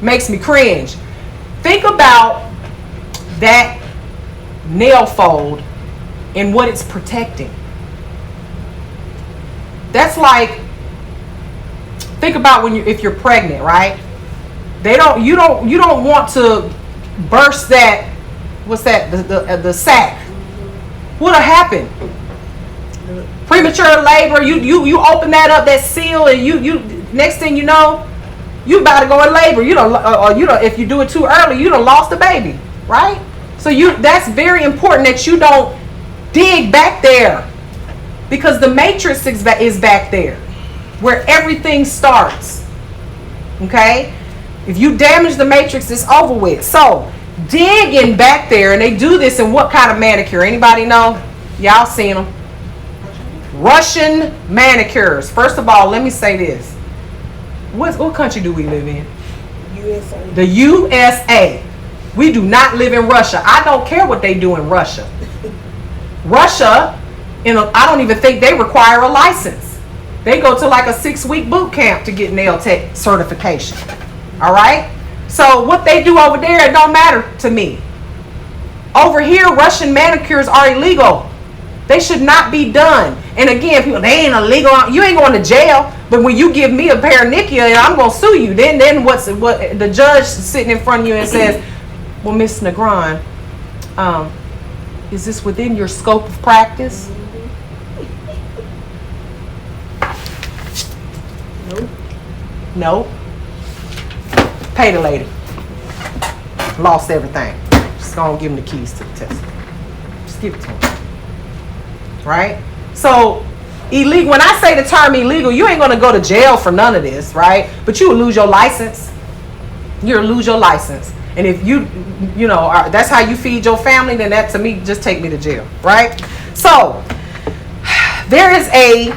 Makes me cringe. Think about that nail fold and what it's protecting. That's like, think about if you're pregnant, right? You don't want to burst that, what's that, the sac. What'll happen? Premature labor. You open that up, that seal, and you next thing you know, you about to go in labor. If you do it too early, you done lost the baby, right? So that's very important that you don't dig back there, because the matrix is back there where everything starts. Okay, if you damage the matrix, it's over with. So digging back there, and they do this in what kind of manicure? Anybody know? Y'all seen them? Russian manicures. First of all, let me say this. What country do we live in? USA. The USA. We do not live in Russia. I don't care what they do in Russia. Russia, I don't even think they require a license. They go to like a 6-week boot camp to get nail tech certification. All right? So what they do over there, it don't matter to me. Over here, Russian manicures are illegal. They should not be done. And again, people, they ain't illegal. You ain't going to jail. But when you give me a paronychia and I'm going to sue you, then what the judge sitting in front of you and says, well, Miss Negron, is this within your scope of practice? Nope. No. Pay the lady. Lost everything. Just gonna give him the keys to the Tesla. Just give it to him. Right? So, illegal. When I say the term illegal, you ain't gonna go to jail for none of this, right? But you will lose your license. You'll lose your license. And if you that's how you feed your family, then that to me, just take me to jail, right? So, there is a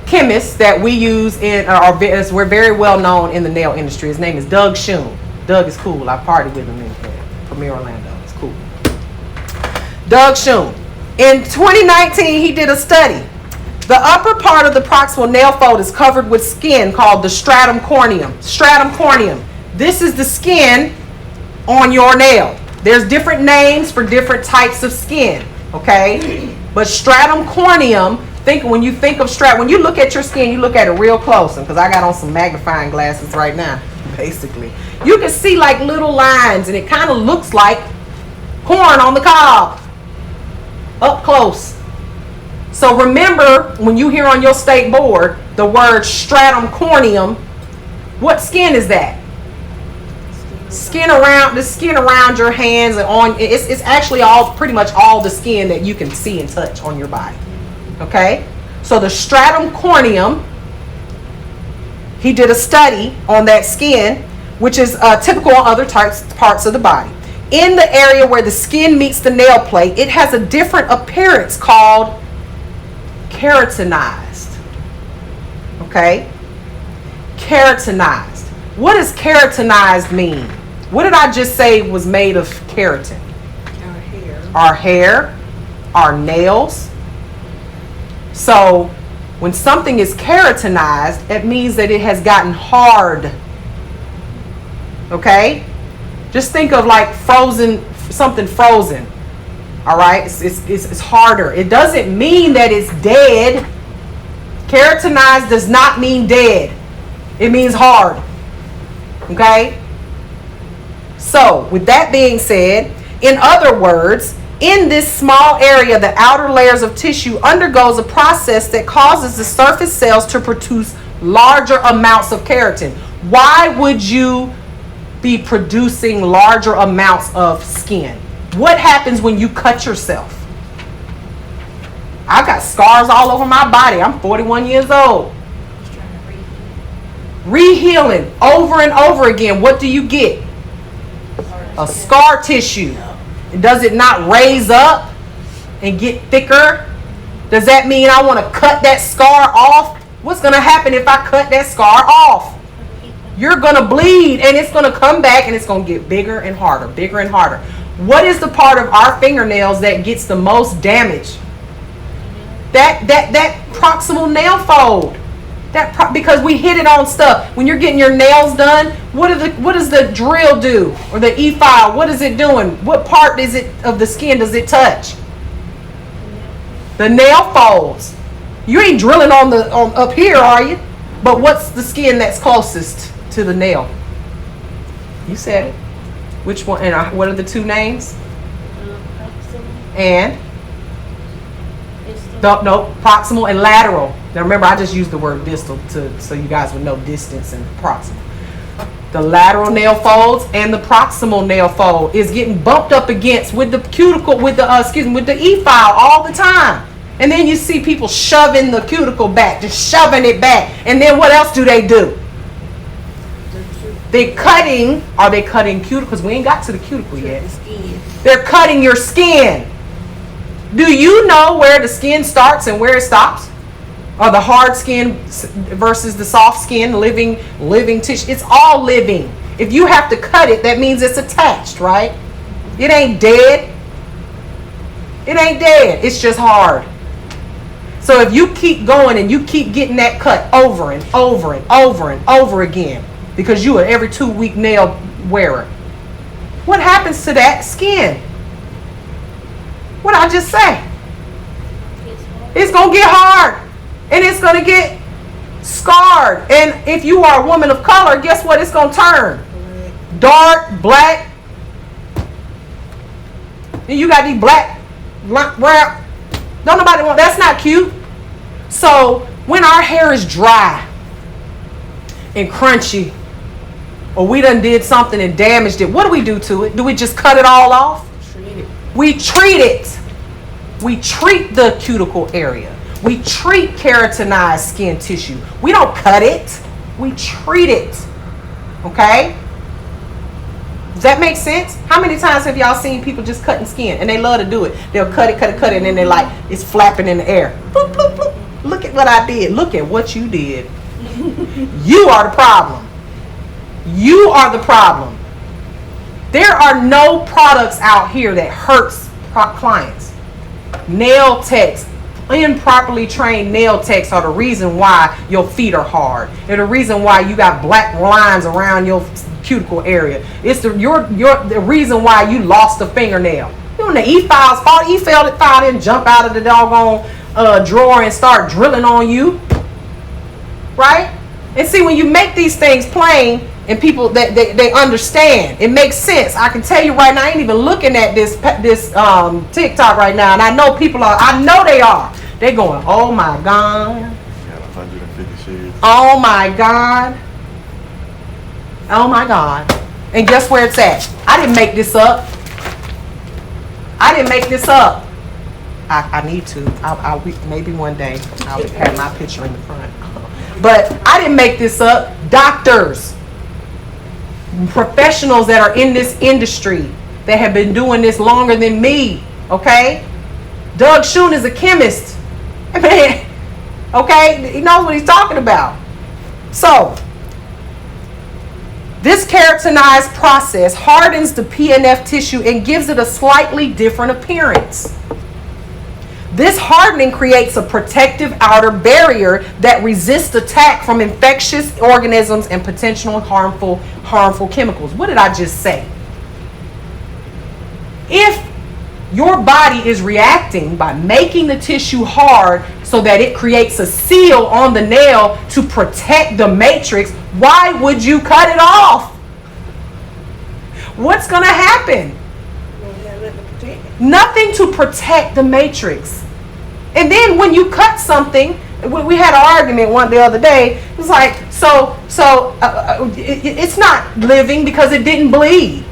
chemist that we use we're very well known in the nail industry. His name is Doug Schoon. Doug is cool. I partied with him in Premier Orlando. It's cool. Doug Schoon. In 2019, he did a study. The upper part of the proximal nail fold is covered with skin called the stratum corneum. Stratum corneum. This is the skin on your nail. There's different names for different types of skin, okay? But stratum corneum, when you think of when you look at your skin, you look at it real close, because I got on some magnifying glasses right now, basically. You can see like little lines, and it kind of looks like corn on the cob, up close. So remember, when you hear on your state board the word stratum corneum, what skin is that? Skin around your hands and on. It's actually pretty much all the skin that you can see and touch on your body. Okay, so the stratum corneum, he did a study on that skin, which is typical on other parts of the body. In the area where the skin meets the nail plate, it has a different appearance called keratinized. Okay, keratinized. What does keratinized mean? What did I just say was made of keratin? Our hair, our nails. So when something is keratinized, it means that it has gotten hard. Okay? Just think of like something frozen. All right? It's harder. It doesn't mean that it's dead. Keratinized does not mean dead. It means hard. Okay? So, with that being said, in other words, in this small area, the outer layers of tissue undergoes a process that causes the surface cells to produce larger amounts of keratin. Why would you be producing larger amounts of skin? What happens when you cut yourself? I got scars all over my body. I'm 41 years old. Just trying to read. Rehealing over and over again. What do you get? A scar tissue. Does it not raise up and get thicker? Does that mean I want to cut that scar off? What's going to happen if I cut that scar off? You're going to bleed, and it's going to come back, and it's going to get bigger and harder, bigger and harder. What is the part of our fingernails that gets the most damage? That proximal nail fold. Because we hit it on stuff. When you're getting your nails done, what does the drill do? Or the e-file, what is it doing? What part is it of the skin does it touch? The nail folds. You ain't drilling on up here, are you? But what's the skin that's closest to the nail? You said it. Which one? And what are the two names? And? No, proximal and lateral. Now remember, I just used the word distal so you guys would know distance and proximal. The lateral nail folds and the proximal nail fold is getting bumped up against with the cuticle, with the e-file all the time. And then you see people shoving the cuticle back, just shoving it back. And then what else do they do? Are they cutting cuticles? We ain't got to the cuticle yet. They're cutting your skin. Do you know where the skin starts and where it stops? Or the hard skin versus the soft skin, living tissue. It's all living. If you have to cut it, that means it's attached, right? It ain't dead. It ain't dead. It's just hard. So if you keep going and you keep getting that cut over and over and over and over again, because you are every 2-week nail wearer, what happens to that skin? What I just say? It's going to get hard. And it's going to get scarred. And if you are a woman of color, guess what? It's going to turn dark, black. And you got these black, brown. Don't nobody want, that's not cute. So when our hair is dry and crunchy, or we done did something and damaged it, what do we do to it? Do we just cut it all off? We treat it. We treat the cuticle area. We treat keratinized skin tissue. We don't cut it. We treat it. Okay? Does that make sense? How many times have y'all seen people just cutting skin? And they love to do it. They'll cut it, and then they're like, it's flapping in the air. Bloop, bloop, bloop. Look at what I did. Look at what you did. You are the problem. You are the problem. There are no products out here that hurts clients. Nail techs, improperly trained nail techs are the reason why your feet are hard. They're the reason why you got black lines around your cuticle area. It's the reason why you lost a fingernail. You know, the e-file's fault. E-file didn't jump out of the doggone drawer and start drilling on you. Right? And see, when you make these things plain, and people they understand, it makes sense. I can tell you right now, I ain't even looking at this TikTok right now, and I know people are. I know they are. They're going, oh my God. Got 150 shades. Oh my God. Oh my God. And guess where it's at? I didn't make this up. I didn't make this up. I need to. I'll maybe one day I'll have my picture in the front. But I didn't make this up. Doctors, professionals that are in this industry that have been doing this longer than me, okay? Doug Schoon is a chemist. Man, okay? He knows what he's talking about. So, this keratinized process hardens the PNF tissue and gives it a slightly different appearance. This hardening creates a protective outer barrier that resists attack from infectious organisms and potential harmful chemicals. What did I just say? If your body is reacting by making the tissue hard so that it creates a seal on the nail to protect the matrix. Why would you cut it off? What's going to happen? Nothing to protect the matrix. And then when you cut something, we had an argument the other day. It was like, it's not living because it didn't bleed.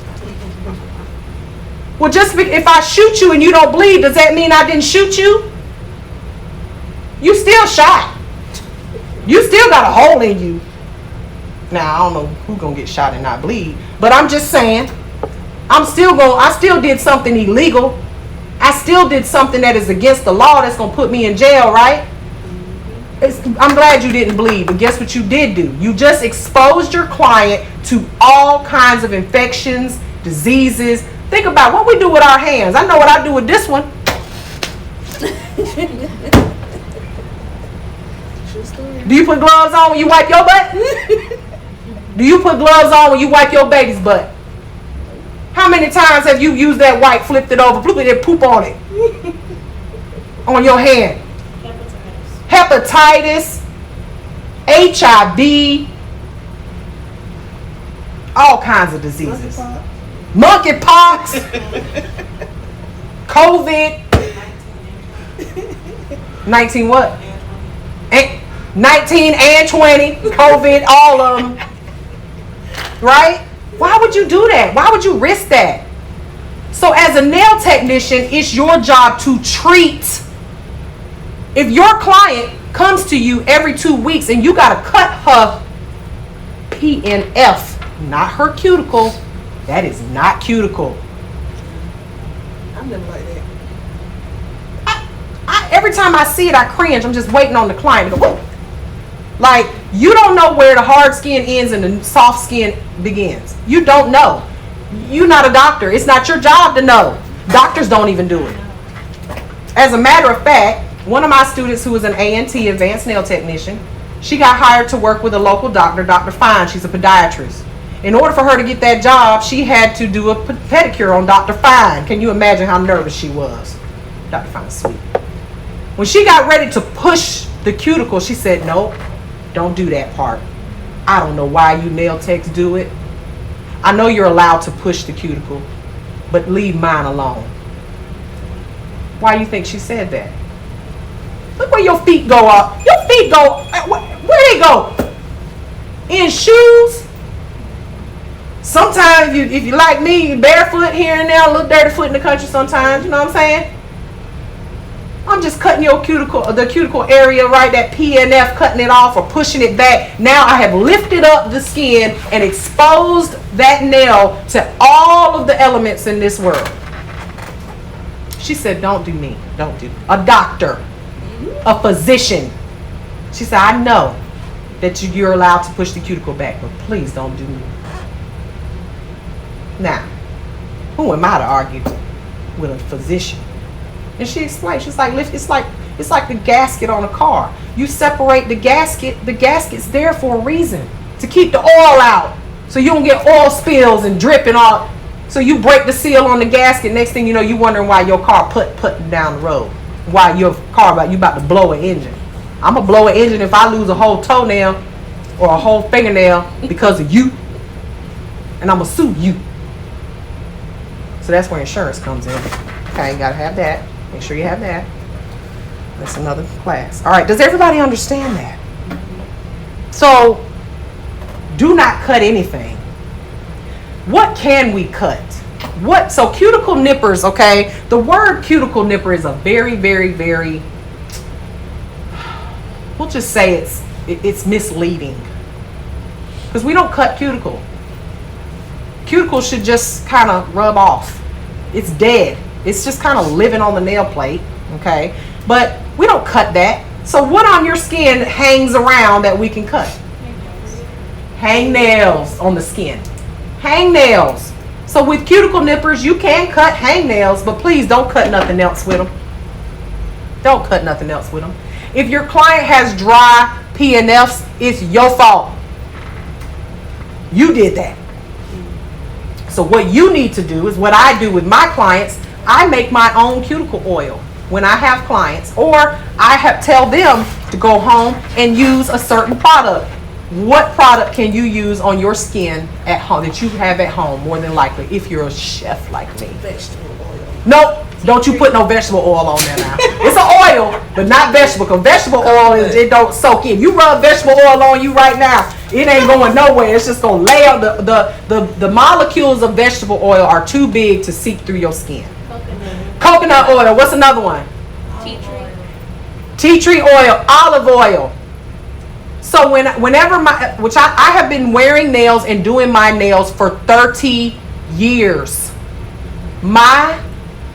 Well, just if I shoot you and you don't bleed, does that mean I didn't shoot you? You still shot. You still got a hole in you. Now, I don't know who's going to get shot and not bleed, but I'm just saying, I still did something illegal. I still did something that is against the law that's going to put me in jail, right? I'm glad you didn't bleed, but guess what you did do? You just exposed your client to all kinds of infections, diseases. Think about what we do with our hands. I know what I do with this one. Do you put gloves on when you wipe your butt? Do you put gloves on when you wipe your baby's butt? How many times have you used that wipe, flipped it over, and poop on it? On your hand. Hepatitis, HIV, all kinds of diseases. Monkeypox, COVID, 19 what? 19 and 20, COVID, all of them. Right? Why would you do that? Why would you risk that? So as a nail technician, it's your job to treat. If your client comes to you every 2 weeks and you got to cut her PNF, not her cuticle, that is not cuticle. I'm never like that. Every time I see it, I cringe. I'm just waiting on the client to go, whoa. Like, you don't know where the hard skin ends and the soft skin begins. You don't know. You're not a doctor. It's not your job to know. Doctors don't even do it. As a matter of fact, one of my students who is an ANT, advanced nail technician, she got hired to work with a local doctor, Dr. Fine. She's a podiatrist. In order for her to get that job, she had to do a pedicure on Dr. Fine. Can you imagine how nervous she was? Dr. Fine's sweet. When she got ready to push the cuticle, she said, nope, don't do that part. I don't know why you nail techs do it. I know you're allowed to push the cuticle, but leave mine alone. Why do you think she said that? Look where your feet go up. Your feet go, where they go? In shoes? Sometimes, if you like me, barefoot here and there, a little dirty foot in the country sometimes, you know what I'm saying? I'm just cutting your cuticle, the cuticle area, right, that PNF, cutting it off or pushing it back. Now I have lifted up the skin and exposed that nail to all of the elements in this world. She said, don't do me. Don't do. A doctor, a physician. She said, I know that you're allowed to push the cuticle back, but please don't do me. Now, who am I to argue with a physician? And she explained, she's like, it's like the gasket on a car. You separate the gasket's there for a reason, to keep the oil out, so you don't get oil spills and dripping all. So you break the seal on the gasket, next thing you know, you wondering why your car putting down the road, why your car you about to blow an engine. I'm gonna blow an engine if I lose a whole toenail or a whole fingernail because of you, and I'm gonna sue you. So that's where insurance comes in. Okay, you gotta have that. Make sure you have that. That's another class. All right, does everybody understand that? So, do not cut anything. What can we cut? So cuticle nippers, okay? The word cuticle nipper is a very, very, very, we'll just say it's misleading. Because we don't cut cuticle. Cuticle should just kind of rub off. It's dead. It's just kind of living on the nail plate, okay? But we don't cut that. So what on your skin hangs around that we can cut? Hang nails on the skin. Hang nails. So with cuticle nippers, you can cut hang nails, but please don't cut nothing else with them. Don't cut nothing else with them. If your client has dry PNFs, it's your fault. You did that. So what you need to do is what I do with my clients. I make my own cuticle oil when I have clients, or I tell them to go home and use a certain product. What product can you use on your skin at home that you have at home more than likely if you're a chef like me? Vegetable oil. Nope. Don't you put no vegetable oil on there now. It's an oil, but not vegetable, because vegetable oil, it don't soak in. You rub vegetable oil on you right now, it ain't going nowhere. It's just going to lay out. The molecules of vegetable oil are too big to seep through your skin. Coconut oil. What's another one? Tea tree. Tea tree oil, olive oil. So whenever I have been wearing nails and doing my nails for 30 years. My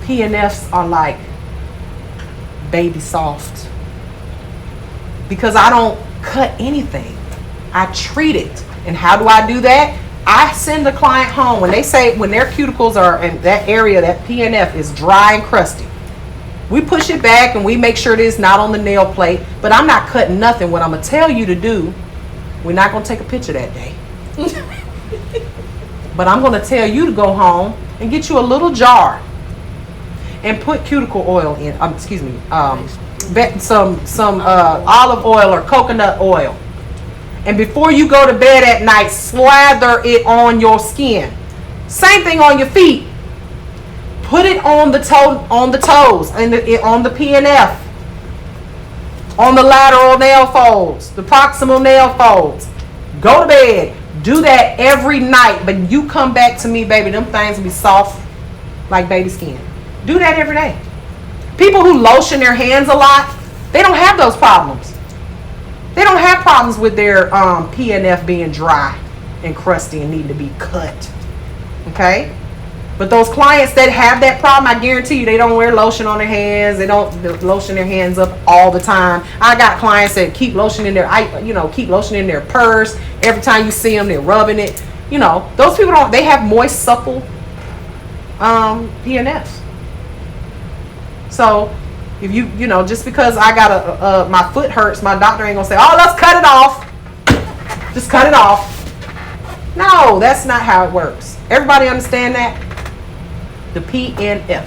PNFs are like baby soft because I don't cut anything. I treat it. And how do I do that? I send the client home when their cuticles are in that area, that PNF is dry and crusty. We push it back and we make sure it is not on the nail plate, but I'm not cutting nothing. What I'm going to tell you to do, we're not going to take a picture that day. But I'm going to tell you to go home and get you a little jar and put cuticle oil in, some olive oil or coconut oil. And before you go to bed at night, slather it on your skin. Same thing on your feet. Put it on the toes, and on the PNF, on the lateral nail folds, the proximal nail folds. Go to bed. Do that every night. But you come back to me, baby, them things will be soft like baby skin. Do that every day. People who lotion their hands a lot, they don't have those problems. They don't have problems with their PNF being dry and crusty and needing to be cut. Okay? But those clients that have that problem, I guarantee you, they don't wear lotion on their hands. They don't lotion their hands up all the time. I got clients that keep lotion in their purse. Every time you see them, they're rubbing it. You know, those people they have moist, supple PNFs. So if just because I got my foot hurts, my doctor ain't gonna say, oh, let's cut it off. Just cut it off. No, that's not how it works. Everybody understand that? The PNF.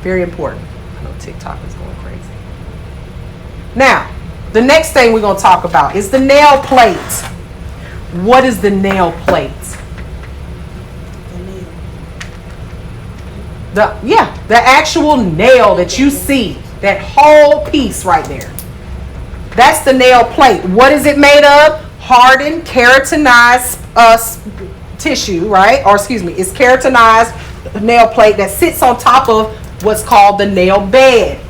Very important. I know TikTok is going crazy. Now, the next thing we're going to talk about is the nail plate. What is the nail plate? The actual nail that you see, that whole piece right there. That's the nail plate. What is it made of? Hardened, keratinized tissue, right? Or excuse me, it's keratinized nail plate that sits on top of what's called the nail bed.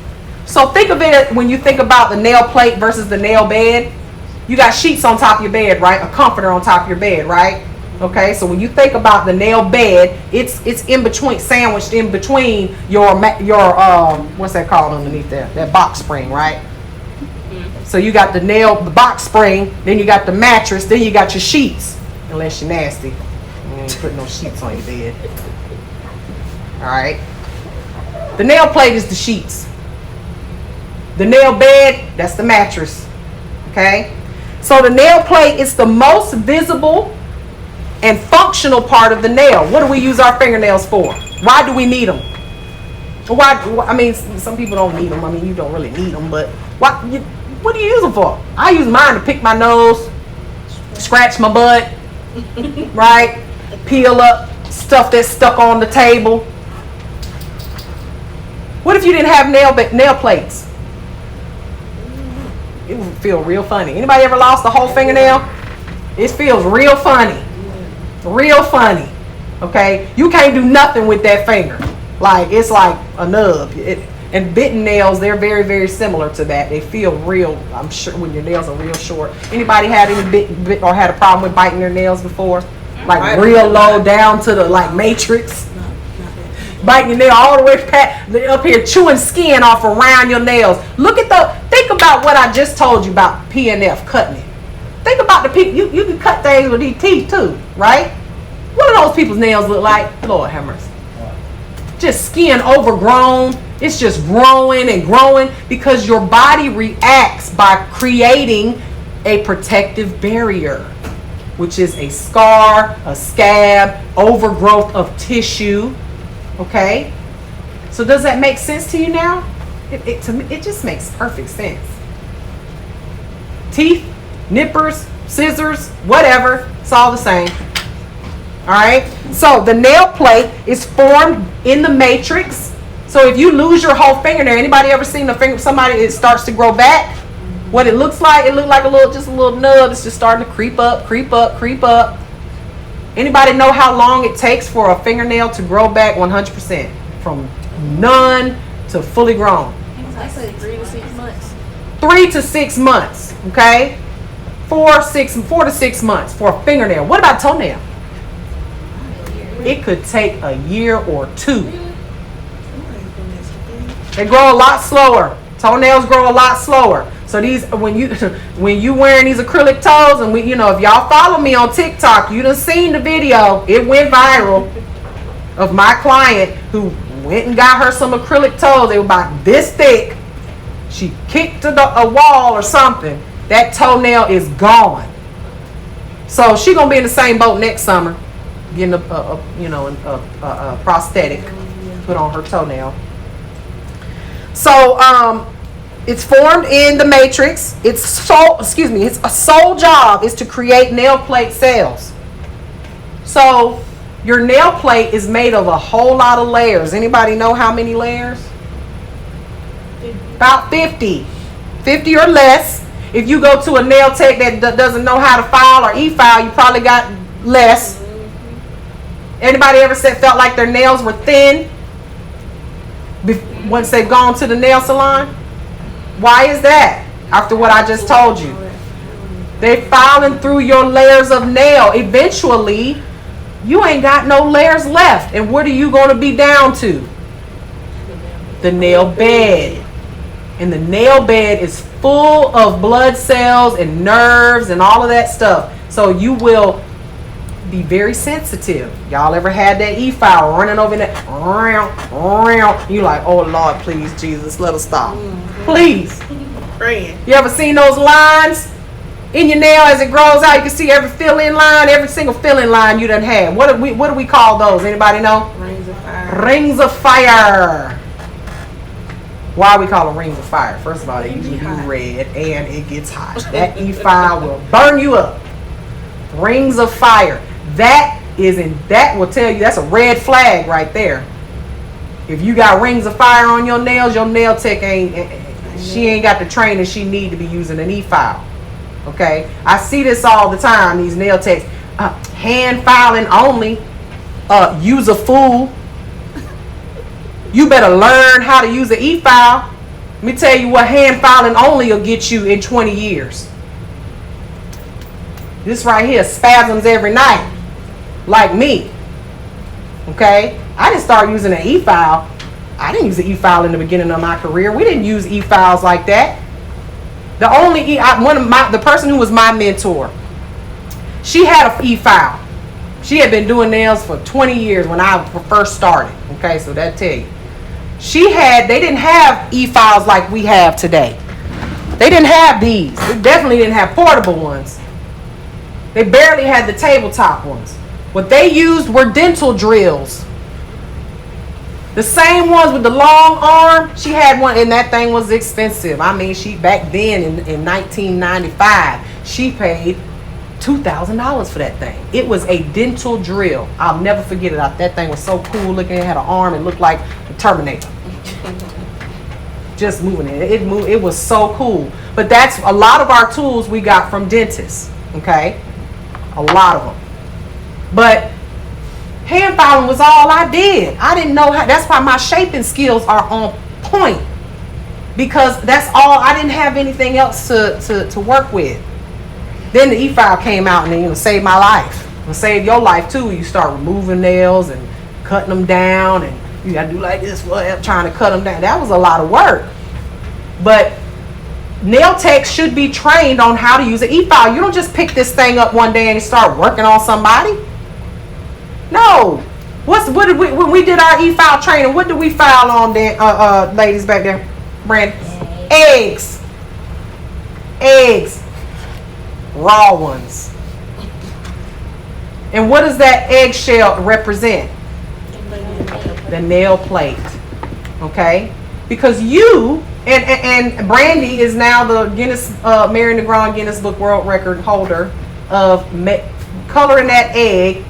So think of it when you think about the nail plate versus the nail bed. You got sheets on top of your bed, right? A comforter on top of your bed, right? Okay, so when you think about the nail bed, it's in between, sandwiched in between your what's that called underneath there? That box spring, right? Mm-hmm. So you got the box spring, then you got the mattress, then you got your sheets. Unless you're nasty, you ain't putting no sheets on your bed. All right. The nail plate is the sheets. The nail bed, that's the mattress. Okay. So the nail plate is the most visible and functional part of the nail. What do we use our fingernails for? Why do we need them? I mean, some people don't need them. I mean, you don't really need them, but what do you use them for? I use mine to pick my nose, scratch my butt, right? Peel up stuff that's stuck on the table. What if you didn't have nail plates? It would feel real funny. Anybody ever lost a whole fingernail? It feels real funny. Real funny. Okay? You can't do nothing with that finger. Like, it's like a nub. And bitten nails, they're very, very similar to that. They feel real, I'm sure, when your nails are real short. Anybody had any bit or had a problem with biting their nails before? Like real low down to the like matrix? Biting your nail all the way up here, chewing skin off around your nails. Think about what I just told you about PNF, cutting it. Think about the people, you can cut things with these teeth too, right? What do those people's nails look like? Lord have mercy. Just skin overgrown. It's just growing and growing because your body reacts by creating a protective barrier, which is a scar, a scab, overgrowth of tissue. Okay? So does that make sense to you now? To me, it just makes perfect sense. Teeth, nippers, scissors, whatever, it's all the same. All right. So the nail plate is formed in the matrix. So if you lose your whole fingernail, anybody ever seen a finger? Somebody it starts to grow back. What it looks like? It looks like just a little nub. It's just starting to creep up, creep up, creep up. Anybody know how long it takes for a fingernail to grow back 100%, from none to fully grown? I say 3 to 6 months. 3 to 6 months. Okay. 4 to 6 months for a fingernail. What about toenail? It could take a year or 2. They grow a lot slower. Toenails grow a lot slower. So these, when you wearing these acrylic toes, and if y'all follow me on TikTok, you done seen the video. It went viral of my client who went and got her some acrylic toes. They were about this thick. She kicked a wall or something. That toenail is gone. So she gonna be in the same boat next summer, getting a prosthetic put on her toenail. So it's formed in the matrix. Its sole job is to create nail plate cells. So your nail plate is made of a whole lot of layers. Anybody know how many layers? About 50 or less. If you go to a nail tech that doesn't know how to file or e-file, you probably got less. Anybody ever felt like their nails were thin once they've gone to the nail salon? Why is that? After what I just told you, they're filing through your layers of nail. Eventually, you ain't got no layers left. And what are you going to be down to? The nail bed. And the nail bed is full of blood cells and nerves and all of that stuff. So you will be very sensitive. Y'all ever had that e-file running over there? You like, oh Lord, please, Jesus, let us stop. Please. Praying. You ever seen those lines in your nail as it grows out? You can see every fill-in line, every single fill-in line you done had. What do we call those? Anybody know? Rings of fire. Rings of fire. Why we call them rings of fire? First of all, they usually be red and it gets hot. That e-file will burn you up. Rings of fire. That will tell you that's a red flag right there. If you got rings of fire on your nails, your nail tech she ain't got the training she need to be using an e-file. Okay, I see this all the time. These nail techs, hand filing only. Use a fool. You better learn how to use an e-file. Let me tell you what hand filing only will get you in 20 years. This right here, spasms every night, like me. Okay, I didn't start using an e-file. I didn't use an e-file in the beginning of my career. We didn't use e-files like that. The only the person who was my mentor, she had an e-file. She had been doing nails for 20 years when I first started. Okay, so that tell you. They didn't have e-files like we have today. They didn't have these. They definitely didn't have portable ones. They barely had the tabletop ones. What they used were dental drills. The same ones with the long arm. She had one, and that thing was expensive. I mean, back then in 1995, she paid $2,000 for that thing. It was a dental drill. I'll never forget it. That thing was so cool looking. It had an arm. It looked like the Terminator. Just moving it. It was so cool. But that's a lot of our tools we got from dentists. Okay, a lot of them. But hand filing was all I did. I didn't know how. That's why my shaping skills are on point, because that's all. I didn't have anything else to work with. Then the e-file came out and it saved my life. It'll save your life too. You start removing nails and cutting them down, and you gotta do like this, trying to cut them down. That was a lot of work. But nail techs should be trained on how to use an e-file. You don't just pick this thing up one day and start working on somebody. No. When we did our e-file training, what did we file on there, ladies back there? Brandon? Eggs. Raw ones. And what does that eggshell represent? The nail plate. Okay? Because you and Brandy is now the Guinness Mary Negron Guinness Book World Record holder of coloring that egg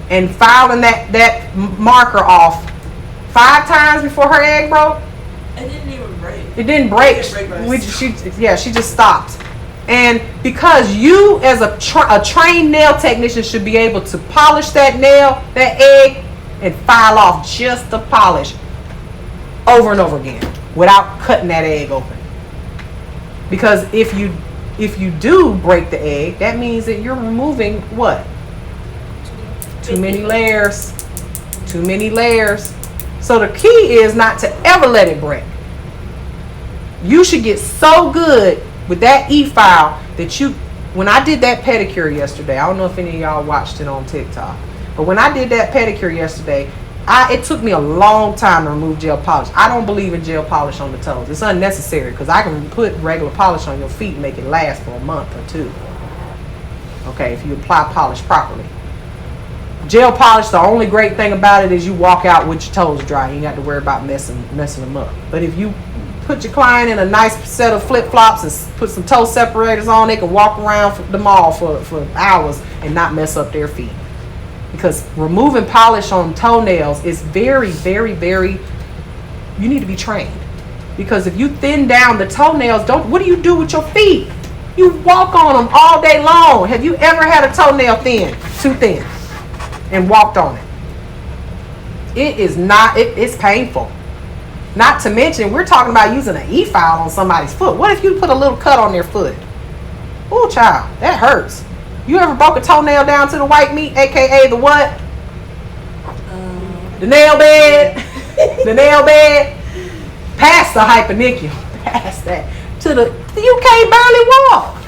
and filing that marker off 5 times before her egg broke. It didn't even break. It didn't break. It didn't break. She just stopped. And because you, as a trained nail technician, should be able to polish that nail, that egg, and file off just the polish over and over again without cutting that egg open. Because if you do break the egg, that means that you're removing what? Too many layers. Too many layers. So the key is not to ever let it break. You should get so good with that e-file that when I did that pedicure yesterday, I don't know if any of y'all watched it on TikTok, but when I did that pedicure yesterday, it took me a long time to remove gel polish. I don't believe in gel polish on the toes. It's unnecessary because I can put regular polish on your feet and make it last for a month or 2. Okay, if you apply polish properly. Gel polish, the only great thing about it is you walk out with your toes dry. You ain't got to worry about messing them up. But if you put your client in a nice set of flip-flops and put some toe separators on, they can walk around the mall for hours and not mess up their feet. Because removing polish on toenails is very, very, very, you need to be trained. Because if you thin down the toenails, what do you do with your feet? You walk on them all day long. Have you ever had a toenail too thin, and walked on it? It is not, it's painful. Not to mention, we're talking about using an e-file on somebody's foot. What if you put a little cut on their foot? Ooh, child, that hurts. You ever broke a toenail down to the white meat, aka the what? The nail bed. The nail bed. Past the hyponychium. Past that. You can't barely walk.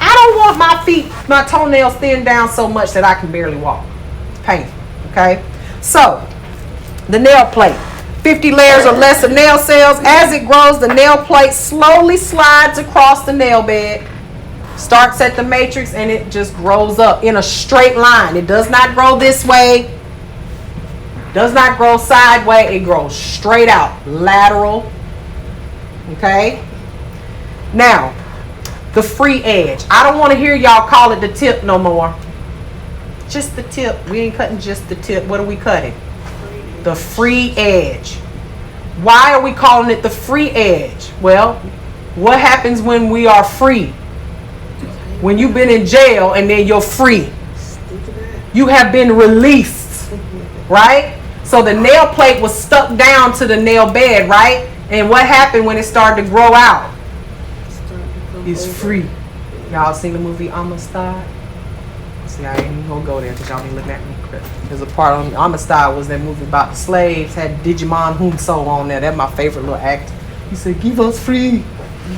I don't want my toenails thinned down so much that I can barely walk. It's painful. Okay? So, the nail plate. 50 layers or less of nail cells. As it grows, the nail plate slowly slides across the nail bed. Starts at the matrix and it just grows up in a straight line. It does not grow this way. Does not grow sideways. It grows straight out. Lateral. Okay? Now, the free edge. I don't want to hear y'all call it the tip no more. Just the tip. We ain't cutting just the tip. What are we cutting? The free edge. Why are we calling it the free edge? Well, what happens when we are free? When you've been in jail and then you're free. You have been released. Right? So the nail plate was stuck down to the nail bed, right? And what happened when it started to grow out? It's free. Y'all seen the movie Amistad? See, I ain't even gonna go there because y'all ain't looking at me. There's a part on Amistad was that movie about the slaves, had Digimon Hunso on there. That's my favorite little act. He said, give us free.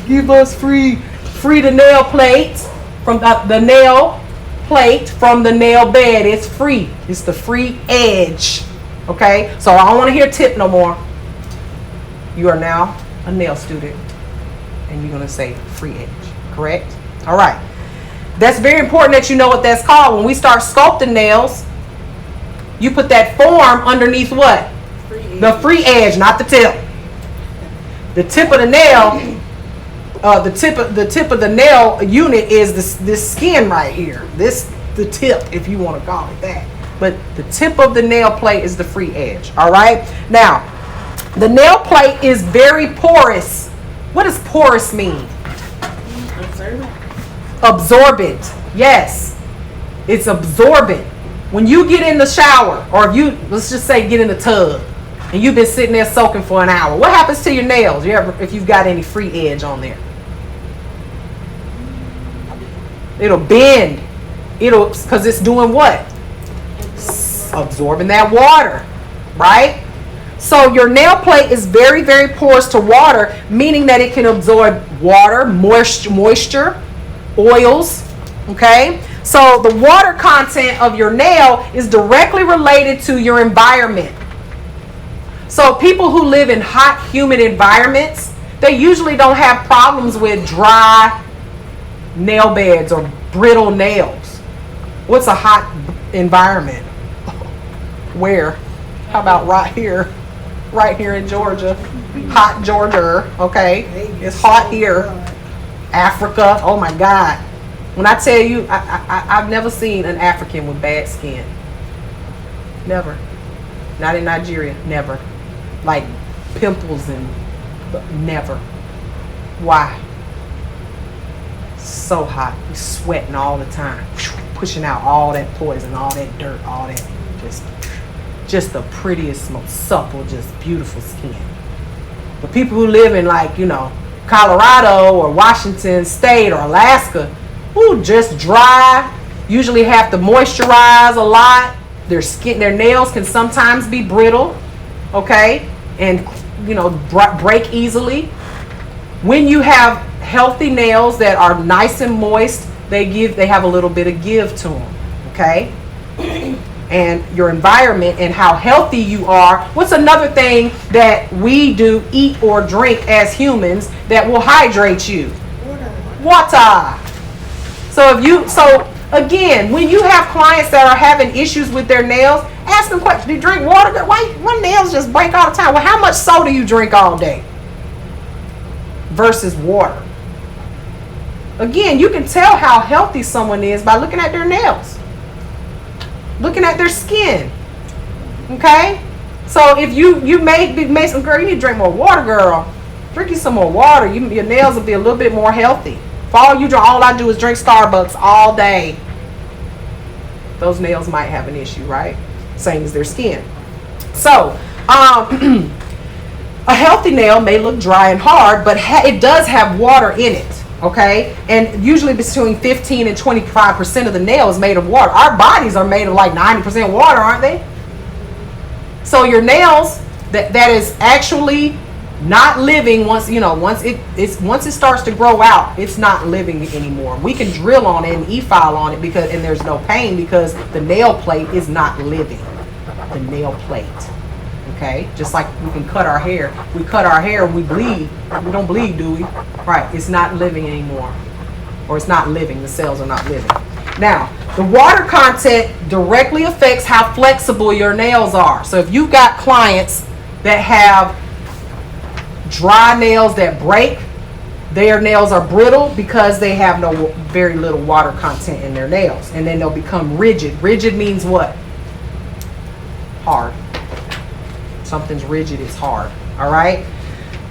Give us free. Free the nail plate from the nail plate from the nail bed. It's free. It's the free edge. Okay? So I don't want to hear tip no more. You are now a nail student. And you're going to say free edge. Correct? All right. That's very important that you know what that's called. When we start sculpting nails, you put that form underneath what? The free edge, not the tip. The tip of the nail, the tip of the nail unit is this skin right here. The tip, if you want to call it that. But the tip of the nail plate is the free edge. All right. Now, the nail plate is very porous. What does porous mean? Absorbent. Yes. It's absorbent. When you get in the shower, or if you, let's just say, get in the tub, and you've been sitting there soaking for an hour, what happens to your nails? If you've got any free edge on there? It'll bend. Because it's doing what? Absorbing that water, right? So your nail plate is very, very porous to water, meaning that it can absorb water, moisture, oils, okay? So the water content of your nail is directly related to your environment. So people who live in hot, humid environments, they usually don't have problems with dry nail beds or brittle nails. What's a hot environment? Where? How about right here? right here in Georgia. Hot Georgia, okay? It's hot here. Africa, oh my God. When I tell you, I've never seen an African with bad skin. Never. Not in Nigeria, never. Like pimples and never. Why? So hot. You're sweating all the time. Pushing out all that poison, all that dirt, all that just the prettiest, most supple, just beautiful skin. The people who live in like, Colorado or Washington State or Alaska, who just dry, usually have to moisturize a lot. Their skin, their nails can sometimes be brittle, okay? And, break easily. When you have healthy nails that are nice and moist, they have a little bit of give to them, okay? And your environment and how healthy you are. What's another thing that we do, eat or drink as humans that will hydrate you? Water. So again, when you have clients that are having issues with their nails, ask them questions. Do you drink water? Why my nails just break all the time? Well, how much soda you drink all day versus water? Again, you can tell how healthy someone is by looking at their nails, looking at their skin. Okay? So if you made some, girl, you need to drink more water, girl. Drink you some more water. Your nails will be a little bit more healthy. For all I do is drink Starbucks all day. Those nails might have an issue, right? Same as their skin. So, a healthy nail may look dry and hard, but it does have water in it. Okay, and usually between 15 and 25% of the nail is made of water. Our bodies are made of like 90% water, aren't they? So your nails, that is actually not living once it starts to grow out, it's not living anymore. We can drill on it and e-file on it and there's no pain because the nail plate is not living. The nail plate. Okay, just like we can cut our hair. We cut our hair and we bleed. We don't bleed, do we? Right, it's not living anymore. Or it's not living, the cells are not living. Now, the water content directly affects how flexible your nails are. So if you've got clients that have dry nails that break, their nails are brittle because they have very little water content in their nails. And then they'll become rigid. Rigid means what? Hard. Something's rigid is hard, all right?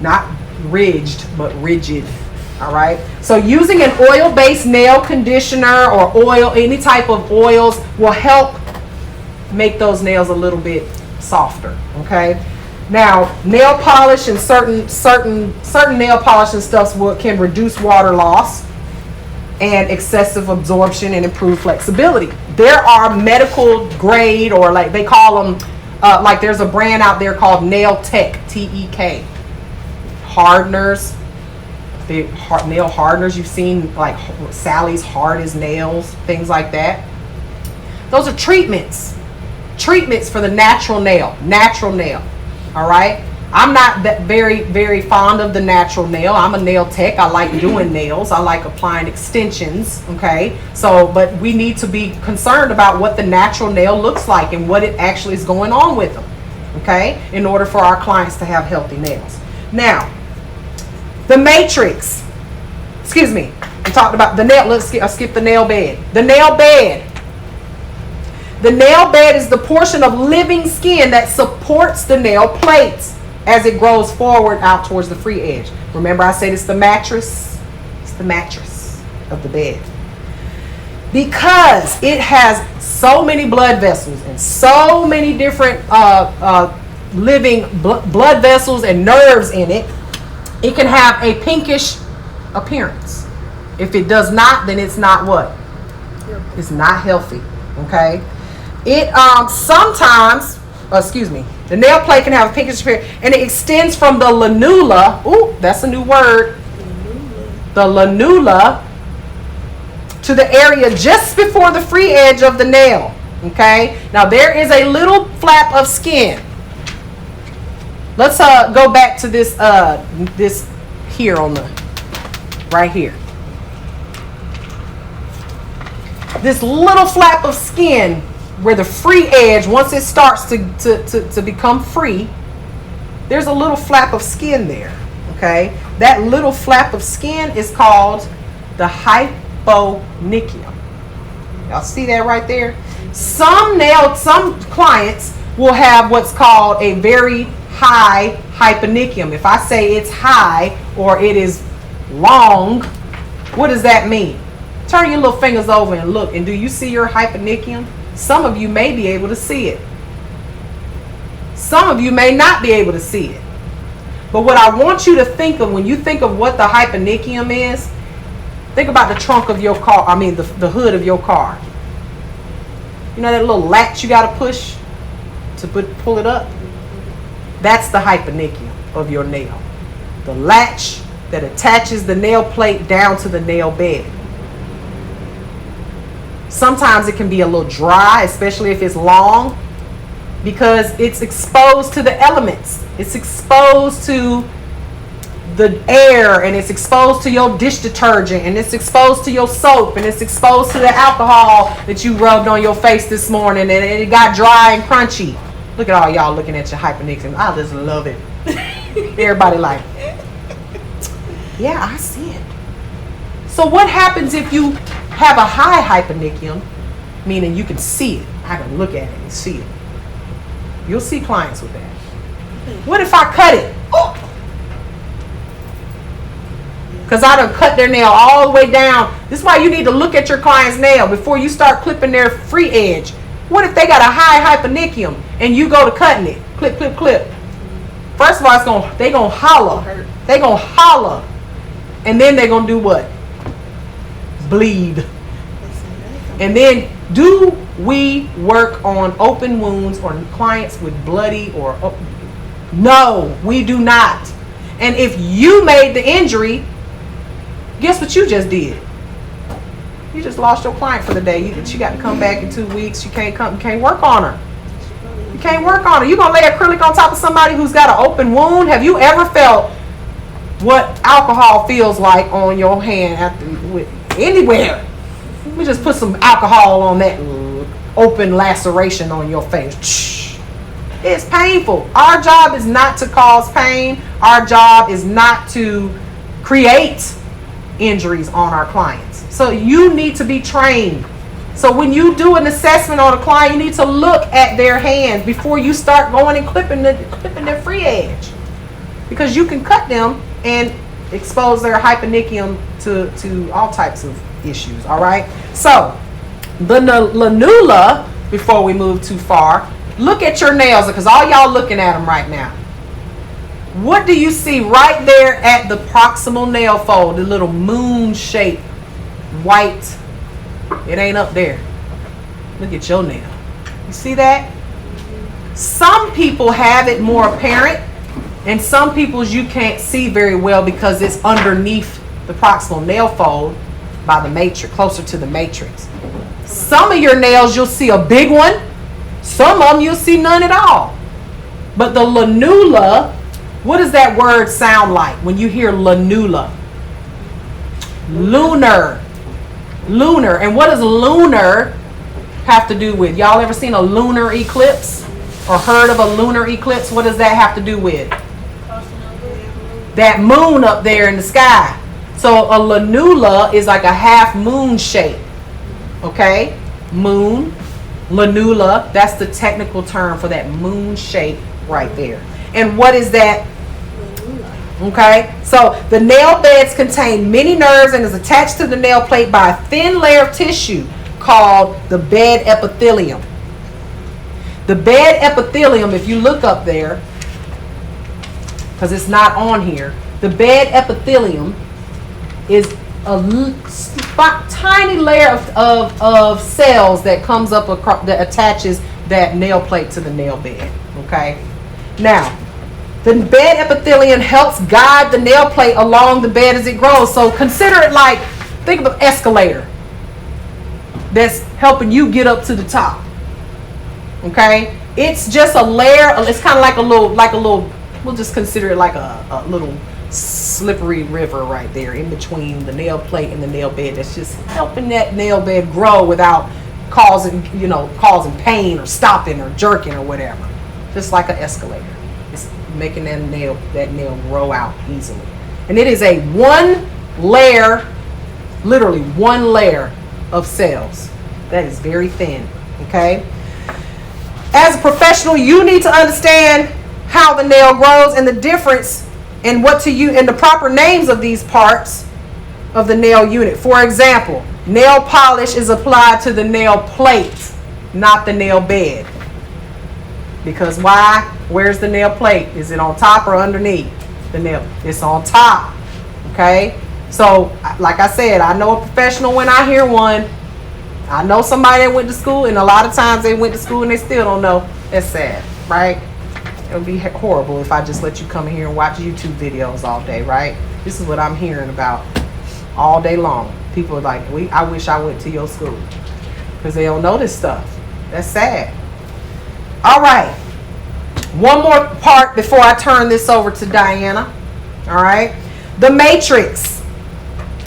Not ridged, but rigid, all right? So using an oil-based nail conditioner or any type of oils will help make those nails a little bit softer, okay? Now, nail polish and certain nail polish and stuff can reduce water loss and excessive absorption and improve flexibility. There are medical grade, or like they call them, like there's a brand out there called Nail Tech, T-E-K. Hardeners, nail hardeners. You've seen like Sally's Hard as Nails, things like that. Those are treatments for the natural nail. All right. I'm not that very fond of the natural nail. I'm a nail tech. I like doing nails. I like applying extensions. Okay. So, but we need to be concerned about what the natural nail looks like and what it actually is going on with them. Okay. In order for our clients to have healthy nails. Now, the matrix. Excuse me. We talked about the nail. Let's skip the nail bed. The nail bed. The nail bed is the portion of living skin that supports the nail plates as it grows forward out towards the free edge. Remember I said it's the mattress? It's the mattress of the bed. Because it has so many blood vessels and so many different living blood vessels and nerves in it, it can have a pinkish appearance. If it does not, then it's not what? It's not healthy. Okay? It sometimes, the nail plate can have a pinkish appearance, and it extends from the lanula. Ooh, that's a new word. The lanula to the area just before the free edge of the nail. Okay. Now there is a little flap of skin. Let's go back to this this here on the right here. This little flap of skin where the free edge, once it starts to become free, there's a little flap of skin there. Okay, that little flap of skin is called the hyponychium. Y'all see that right there? Some clients will have what's called a very high hyponychium. If I say it's high or it is long, what does that mean? Turn your little fingers over and look, and do you see your hyponychium? Some of you may be able to see it. Some of you may not be able to see it. But what I want you to think of when you think of what the hyponychium is, think about the trunk of your car, the hood of your car. You know that little latch you got to push to pull it up? That's the hyponychium of your nail. The latch that attaches the nail plate down to the nail bed. Sometimes it can be a little dry, especially if it's long, because it's exposed to the elements. It's exposed to the air, and it's exposed to your dish detergent, and it's exposed to your soap, and it's exposed to the alcohol that you rubbed on your face this morning, and it got dry and crunchy. Look at all y'all looking at your hyponychium. I just love it. Everybody like, yeah, I see it. So what happens if you have a high hyponychium, meaning you can see it? I can look at it and see it. You'll see clients with that. What if I cut it? Oh! Because I done cut their nail all the way down. This is why you need to look at your client's nail before you start clipping their free edge. What if they got a high hyponychium and you go to cutting it? Clip, clip, clip. First of all, they gonna holler. They gonna holler. And then they're gonna do what? Bleed. And then, do we work on open wounds or clients with bloody or... No, we do not. And if you made the injury, guess what you just did? You just lost your client for the day. She got to come back in 2 weeks. You can't work on her. You can't work on her. You gonna lay acrylic on top of somebody who's got an open wound? Have you ever felt what alcohol feels like on your hand anywhere? We just put some alcohol on that open laceration on your face. It's painful. Our job is not to cause pain. Our job is not to create injuries on our clients. So you need to be trained. So when you do an assessment on a client, you need to look at their hands before you start going and clipping their free edge, because you can cut them and expose their hyponychium to all types of issues. All right. So the lanula, before we move too far, look at your nails, because all y'all looking at them right now. What do you see right there at the proximal nail fold? The little moon shape, white. It ain't up there. Look at your nail. You see that? Some people have it more apparent, and some people's you can't see very well because it's underneath the proximal nail fold by the matrix, closer to the matrix. Some of your nails you'll see a big one. Some of them you'll see none at all. But the lanula, what does that word sound like when you hear lanula? Lunar. Lunar. And what does lunar have to do with? Y'all ever seen a lunar eclipse or heard of a lunar eclipse? What does that have to do with? That moon up there in the sky. So a lanula is like a half moon shape. Okay? Moon. Lanula, that's the technical term for that moon shape right there. And what is that? Okay, so the nail beds contain many nerves and is attached to the nail plate by a thin layer of tissue called the bed epithelium. The bed epithelium, if you look up there, because it's not on here, the bed epithelium is a tiny layer of cells that comes up across, that attaches that nail plate to the nail bed. Okay, now the bed epithelium helps guide the nail plate along the bed as it grows. So consider it like, think of an escalator that's helping you get up to the top. Okay, it's just a layer. It's kind of like a little. We'll just consider it like a little slippery river right there in between the nail plate and the nail bed. That's just helping that nail bed grow without causing pain or stopping or jerking or whatever. Just like an escalator. making that nail grow out easily. And it is a one layer, literally one layer of cells. That is very thin, okay? As a professional, you need to understand how the nail grows and the difference in what to use and the proper names of these parts of the nail unit. For example, nail polish is applied to the nail plate, not the nail bed. Because why? Where's the nail plate? Is it on top or underneath the nail? It's on top. Okay? So, like I said, I know a professional when I hear one. I know somebody that went to school, and a lot of times they went to school and they still don't know. That's sad, right? It would be horrible if I just let you come in here and watch YouTube videos all day, right? This is what I'm hearing about all day long. People are like, I wish I went to your school. Because they don't know this stuff. That's sad. All right. One more part before I turn this over to Diana. All right. The matrix.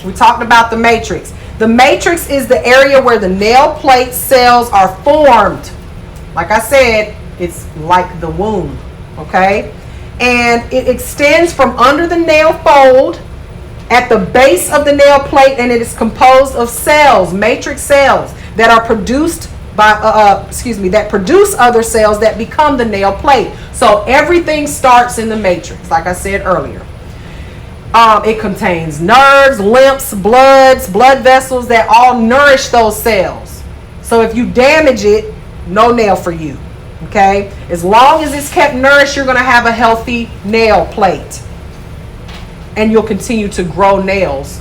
We talked about the matrix. The matrix is the area where the nail plate cells are formed. Like I said, it's like the womb. Okay. And it extends from under the nail fold at the base of the nail plate, and it is composed of cells, matrix cells, that are produced by, that produce other cells that become the nail plate. So everything starts in the matrix, like I said earlier. It contains nerves, lymphs, blood vessels that all nourish those cells. So if you damage it, no nail for you. Okay? As long as it's kept nourished, you're going to have a healthy nail plate. And you'll continue to grow nails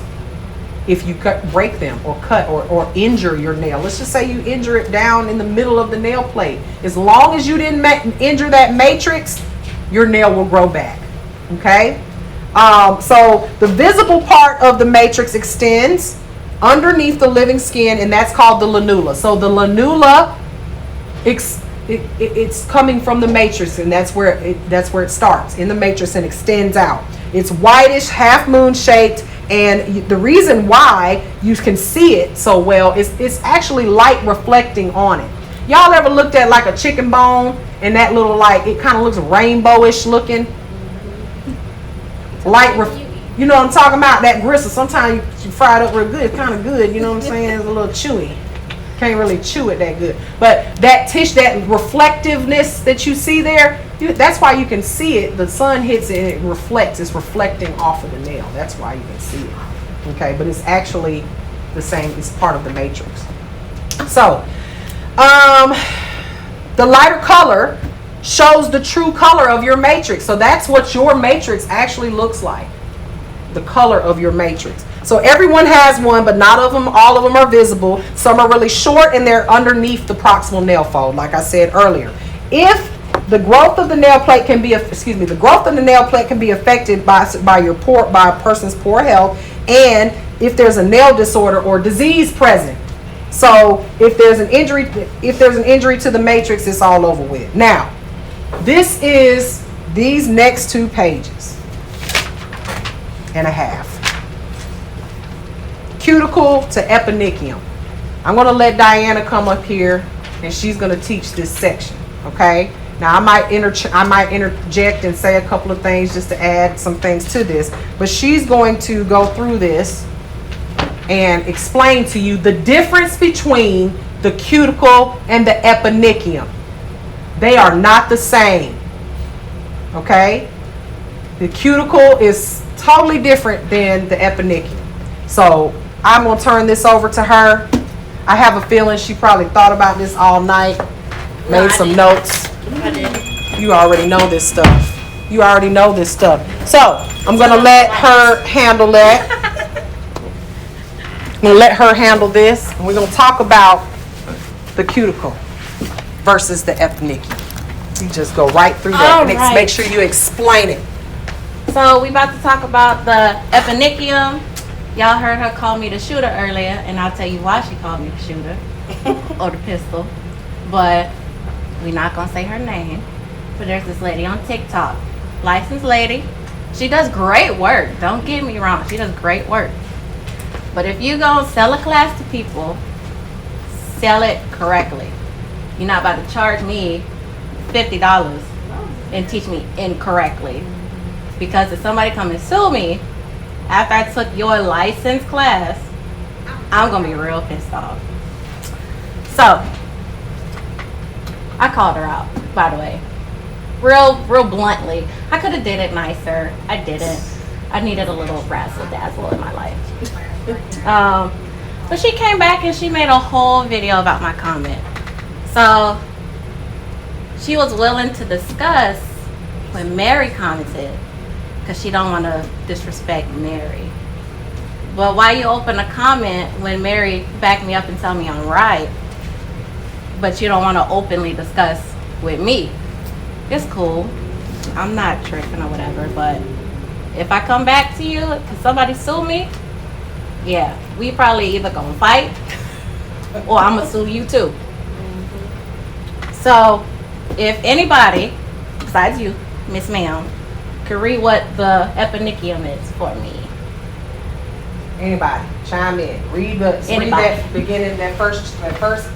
if you break them or cut or injure your nail. Let's just say you injure it down in the middle of the nail plate. As long as you didn't injure that matrix, your nail will grow back. Okay? So the visible part of the matrix extends underneath the living skin, and that's called the lanula. So the lanula, it's coming from the matrix, and that's where it starts in the matrix and extends out. It's whitish, half moon shaped, and the reason why you can see it so well is it's actually light reflecting on it. Y'all ever looked at like a chicken bone and that little it kind of looks rainbowish looking? You know what I'm talking about? That gristle. Sometimes you fry it up real good. It's kind of good. You know what I'm saying? It's a little chewy. Can't really chew it that good. But that that reflectiveness that you see there, that's why you can see it. The sun hits it and it reflects. It's reflecting off of the nail. That's why you can see it. Okay, but it's actually the same. It's part of the matrix. So, the lighter color shows the true color of your matrix. So that's what your matrix actually looks like. The color of your matrix. So everyone has one, but not all of them are visible. Some are really short and they're underneath the proximal nail fold, like I said earlier. If the growth of the nail plate can be affected by a person's poor health, and if there's a nail disorder or disease present. So if there's an injury to the matrix, it's all over with. Now, this is these next 2 pages and a half. Cuticle to eponychium. I'm going to let Diana come up here and she's going to teach this section. Okay. Now I might interject and say a couple of things just to add some things to this, but she's going to go through this and explain to you the difference between the cuticle and the eponychium. They are not the same. Okay. The cuticle is totally different than the eponychium. So I'm going to turn this over to her. I have a feeling she probably thought about this all night, made some notes. I did. You already know this stuff. So I'm going to let her handle that. I'm going to let her handle this. And we're going to talk about the cuticle versus the eponychium. You just go right through that. All right. Make sure you explain it. So we about to talk about the eponychium. Y'all heard her call me the shooter earlier, and I'll tell you why she called me the shooter or the pistol. But we're not gonna say her name. But there's this lady on TikTok, licensed lady. She does great work. Don't get me wrong. She does great work. But if you go sell a class to people, sell it correctly. You're not about to charge me $50 and teach me incorrectly. Because if somebody come and sue me after I took your license class, I'm gonna be real pissed off. So I called her out, by the way, real bluntly. I could have did it nicer. I didn't. I needed a little razzle dazzle in my life. But she came back and she made a whole video about my comment. So she was willing to discuss when Mary commented, because she don't want to disrespect Mary. But why you open a comment when Mary backed me up and tell me I'm right, but you don't want to openly discuss with me? It's cool. I'm not tripping or whatever, but if I come back to you because somebody sue me, yeah, we probably either gonna fight or I'm gonna sue you too. So if anybody besides you, Miss Ma'am, could read what the eponychium is for me. Anybody, chime in. Read that beginning, that first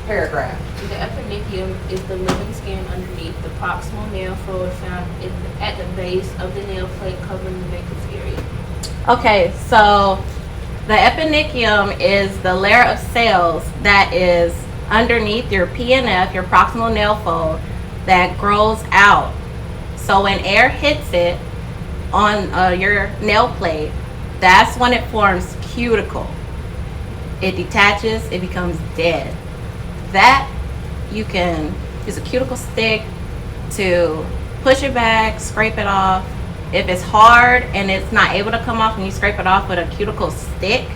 paragraph. The eponychium is the living skin underneath the proximal nail fold found at the base of the nail plate covering the Baker's area. Okay, so the eponychium is the layer of cells that is underneath your PNF, your proximal nail fold, that grows out. So when air hits it on your nail plate, that's when it forms cuticle. It detaches, it becomes dead. That you can use a cuticle stick to push it back, scrape it off. If it's hard and it's not able to come off and you scrape it off with a cuticle stick,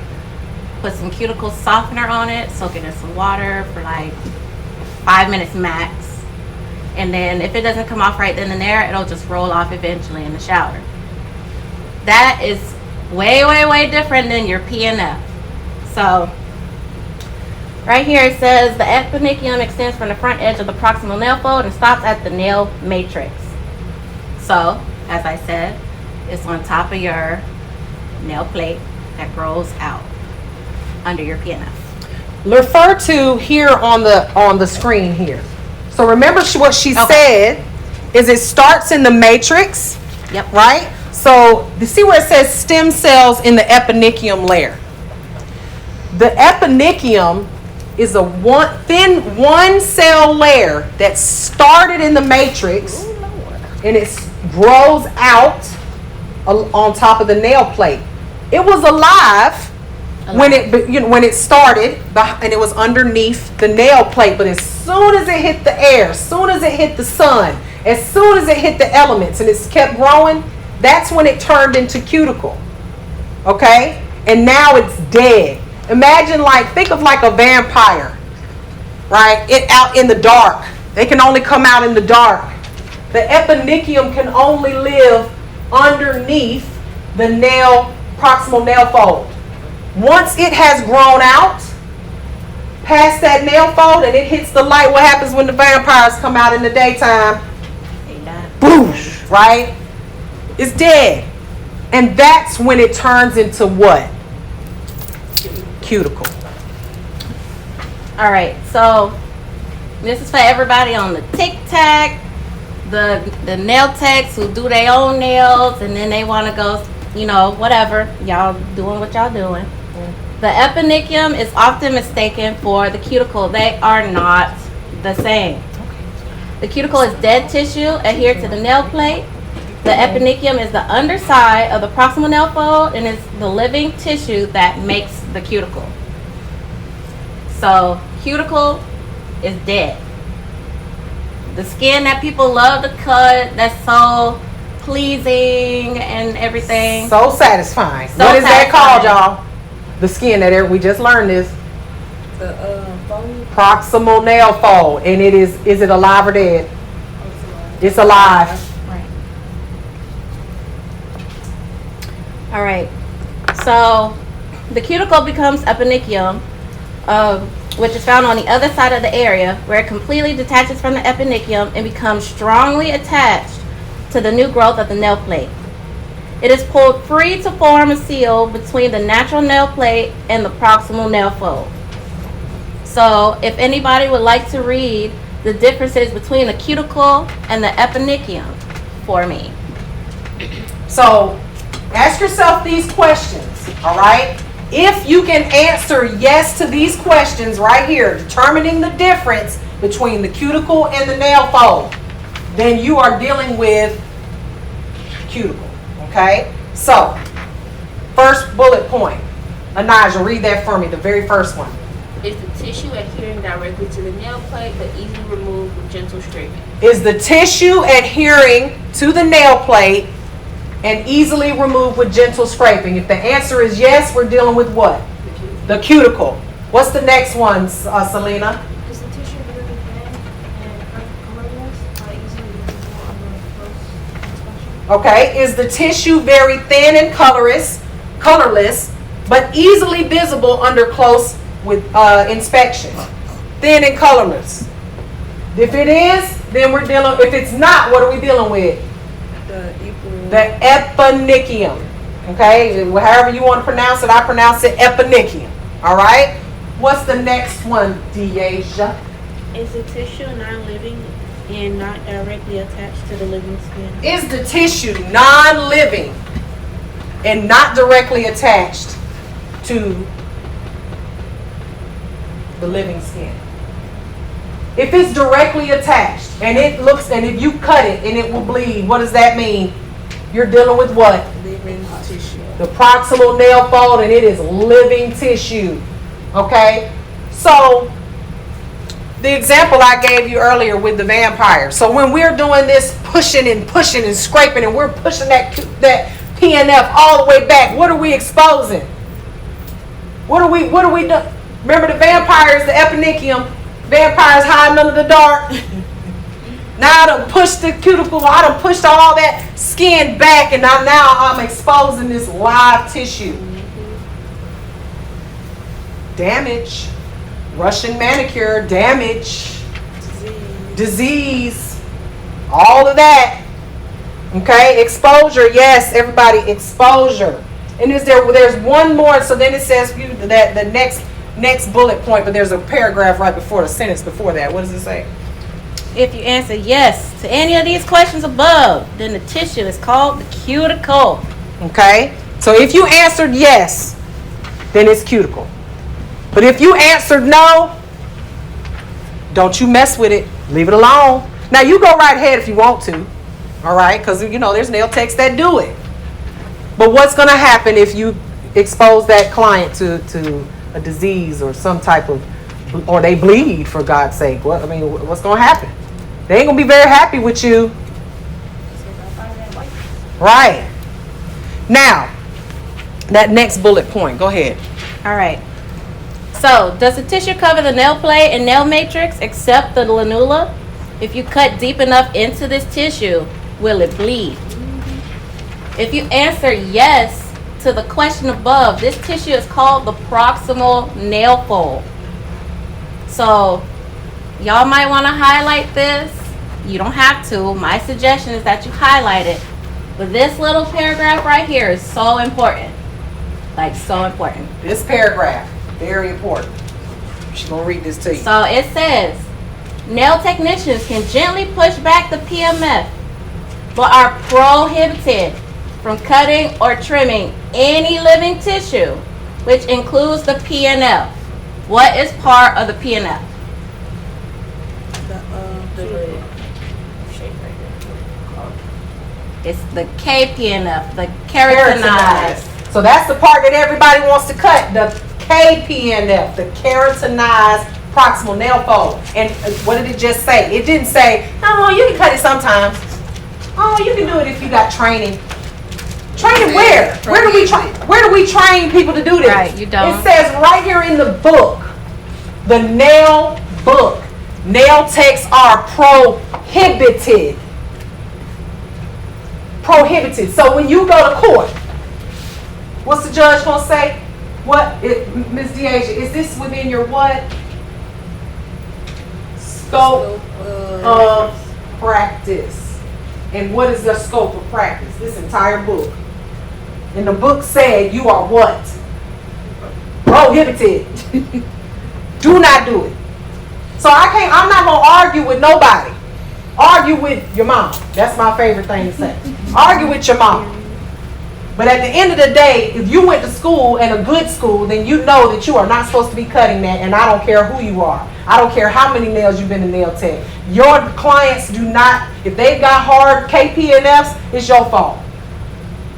put some cuticle softener on it, soak it in some water for like 5 minutes max. And then if it doesn't come off right then and there, it'll just roll off eventually in the shower. That is way, way, way different than your PNF. So right here it says the eponychium extends from the front edge of the proximal nail fold and stops at the nail matrix. So, as I said, it's on top of your nail plate that grows out under your PNF. Refer to here on the screen here. So remember what she said is it starts in the matrix. Yep. Right? So you see where it says stem cells in the eponychium layer. The eponychium is a thin one cell layer that started in the matrix and it grows out on top of the nail plate. It was alive. When it started and it was underneath the nail plate, but as soon as it hit the air, as soon as it hit the sun, as soon as it hit the elements and it's kept growing, that's when it turned into cuticle. Okay? And now it's dead. Imagine think of like a vampire, right? It out in the dark. They can only come out in the dark. The eponychium can only live underneath the proximal nail fold. Once it has grown out past that nail fold and it hits the light, what happens when the vampires come out in the daytime? Boom, right? It's dead. And that's when it turns into what? Cuticle. All right, so this is for everybody on the TikTok, the nail techs who do their own nails and then they want to go, whatever. Y'all doing what y'all doing. The eponychium is often mistaken for the cuticle. They are not the same. The cuticle is dead tissue adhered to the nail plate. The eponychium is the underside of the proximal nail fold and it's the living tissue that makes the cuticle. So cuticle is dead. The skin that people love to cut, that's so pleasing and everything. So satisfying. So what is that called, satisfying. y'all? The skin that we just learned this. The fold. Proximal nail fold. And is it alive or dead? It's alive. Right. All right. So the cuticle becomes eponychium, which is found on the other side of the area where it completely detaches from the eponychium and becomes strongly attached to the new growth of the nail plate. It is pulled free to form a seal between the natural nail plate and the proximal nail fold. So if anybody would like to read the differences between the cuticle and the eponychium, for me. So ask yourself these questions, all right? If you can answer yes to these questions right here, determining the difference between the cuticle and the nail fold, then you are dealing with cuticle, okay? So, first bullet point. Anaja, read that for me, the very first one. Is the tissue adhering directly to the nail plate but easily removed with gentle scraping? Is the tissue adhering to the nail plate and easily removed with gentle scraping? If the answer is yes, we're dealing with what? The cuticle. What's the next one, Selena? Is the tissue very thin and colorless, easily visible under close inspection? Okay, is the tissue very thin and colorless, but easily visible under close with inspection? Thin and colorless. If it is, then we're dealing. If it's not, what are we dealing with? The eponychium. Okay, however you want to pronounce it, I pronounce it eponychium. All right. What's the next one, Deasia? Is the tissue non-living and not directly attached to the living skin? Is the tissue non-living and not directly attached to the living skin? If it's directly attached and it looks, and if you cut it and it will bleed, what does that mean? You're dealing with what? Living tissue. The proximal nail fold, and it is living tissue. Okay? So, the example I gave you earlier with the vampire. So when we're doing this pushing and scraping, and we're pushing that PNF all the way back, what are we exposing? What are we doing? Remember the vampires, the eponychium, vampires hiding under the dark. Now I done pushed the cuticle, I done pushed all that skin back, and now I'm exposing this live tissue. Damage. Russian manicure, damage, disease, all of that. Okay, exposure, yes, everybody, exposure. And there's one more, so then it says that the next bullet point, but there's a paragraph right before the sentence before that. What does it say? If you answer yes to any of these questions above, then the tissue is called the cuticle. Okay, so if you answered yes, then it's cuticle. But if you answered no, don't you mess with it. Leave it alone. Now you go right ahead if you want to. All right, because there's nail techs that do it. But what's going to happen if you expose that client to a disease or some type of, or they bleed, for God's sake? What's going to happen? They ain't going to be very happy with you. Right. Now, that next bullet point. Go ahead. All right. So, does the tissue cover the nail plate and nail matrix except the lanula? If you cut deep enough into this tissue, will it bleed? If you answer yes to the question above, this tissue is called the proximal nail fold. So, y'all might want to highlight this. You don't have to. My suggestion is that you highlight it. But this little paragraph right here is so important. Like, so important. This paragraph, very important. She's going to read this to you. So it says, nail technicians can gently push back the PMF, but are prohibited from cutting or trimming any living tissue, which includes the PNF. What is part of the PNF? It's the KPNF, the keratinized. So that's the part that everybody wants to cut, the KPNF, the keratinized proximal nail fold. And what did it just say? It didn't say, oh, you can cut it sometimes. Oh, you can do it if you got training. Training where? Where do we train people to do this? Right, you don't. It says right here in the book, the nail book, nail techs are prohibited. Prohibited. So when you go to court, what's the judge gonna say? Ms. Deasia, is this within your what? Scope of practice. And what is the scope of practice? This entire book. And the book said you are what? Prohibited. Do not do it. So I'm not gonna argue with nobody. Argue with your mom. That's my favorite thing to say. Argue with your mom. But at the end of the day, if you went to school and a good school, then you know that you are not supposed to be cutting that, and I don't care who you are. I don't care how many nails you've been to nail tech. Your clients do not, if they've got hard KPNFs, it's your fault.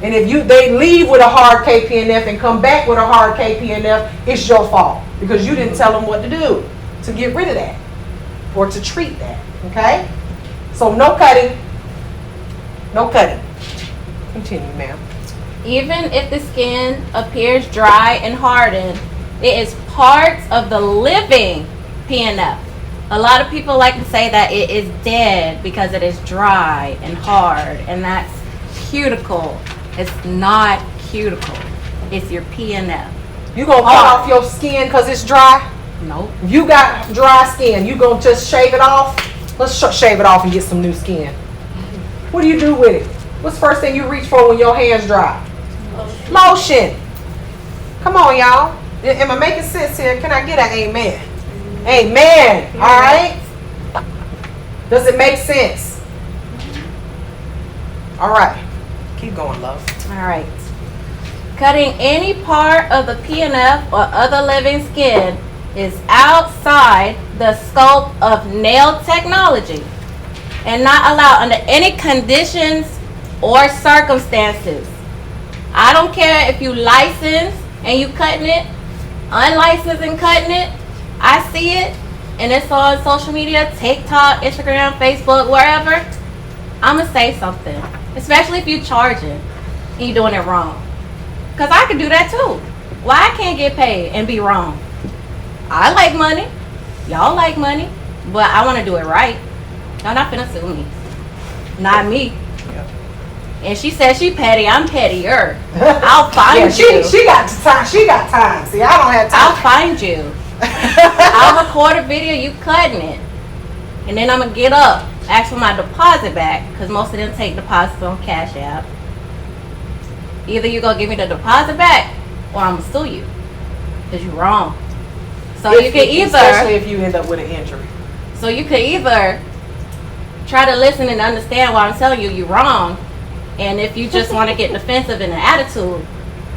And if they leave with a hard KPNF and come back with a hard KPNF, it's your fault. Because you didn't tell them what to do to get rid of that or to treat that, okay? So no cutting. No cutting. Continue, ma'am. Even if the skin appears dry and hardened, it is parts of the living PNF. A lot of people like to say that it is dead because it is dry and hard, and that's cuticle. It's not cuticle. It's your PNF. You gonna cut off your skin because it's dry? Nope. If you got dry skin, you gonna just shave it off? Let's shave it off and get some new skin. What do you do with it? What's the first thing you reach for when your hands dry? Lotion. Come on, y'all. Am I making sense here? Can I get an amen? Amen. All right. Does it make sense? All right. Keep going, love. All right. Cutting any part of the PNF or other living skin is outside the scope of nail technology and not allowed under any conditions or circumstances. I don't care if you licensed and you cutting it, unlicensed and cutting it. I see it and it's on social media, TikTok, Instagram, Facebook, wherever. I'ma say something, especially if you charging and you doing it wrong. Cause I can do that too. Why I can't get paid and be wrong? I like money, y'all like money, but I want to do it right. Y'all not finna sue me, not me. And she said she petty. I'm pettier. I'll find you. She got time. She got time. See, I don't have time. I'll find you. I'll record a video you cutting it, and then I'm gonna get up, ask for my deposit back, because most of them take deposits on Cash App. Either you gonna give me the deposit back, or I'm gonna sue you, because you're wrong. So you can either, especially if you end up with an injury. So you could either try to listen and understand why I'm telling you you're wrong. And if you just want to get defensive in an attitude,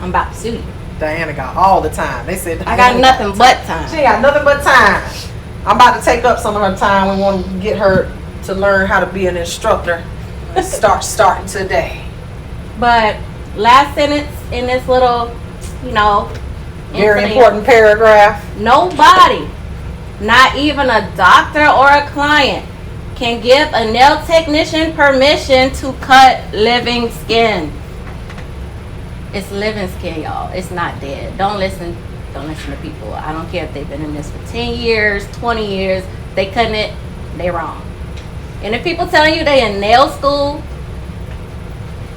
I'm about to sue you. Diana got all the time. They said I got nothing but time. She got nothing but time. I'm about to take up some of her time. We want to get her to learn how to be an instructor. Starting today. But last sentence in this little, Very incident, important paragraph. Nobody, not even a doctor or a client, can give a nail technician permission to cut living skin. It's living skin, y'all. It's not dead. Don't listen to people. I don't care if they've been in this for 10 years, 20 years. They cutting it, they wrong. And if people telling you they in nail school,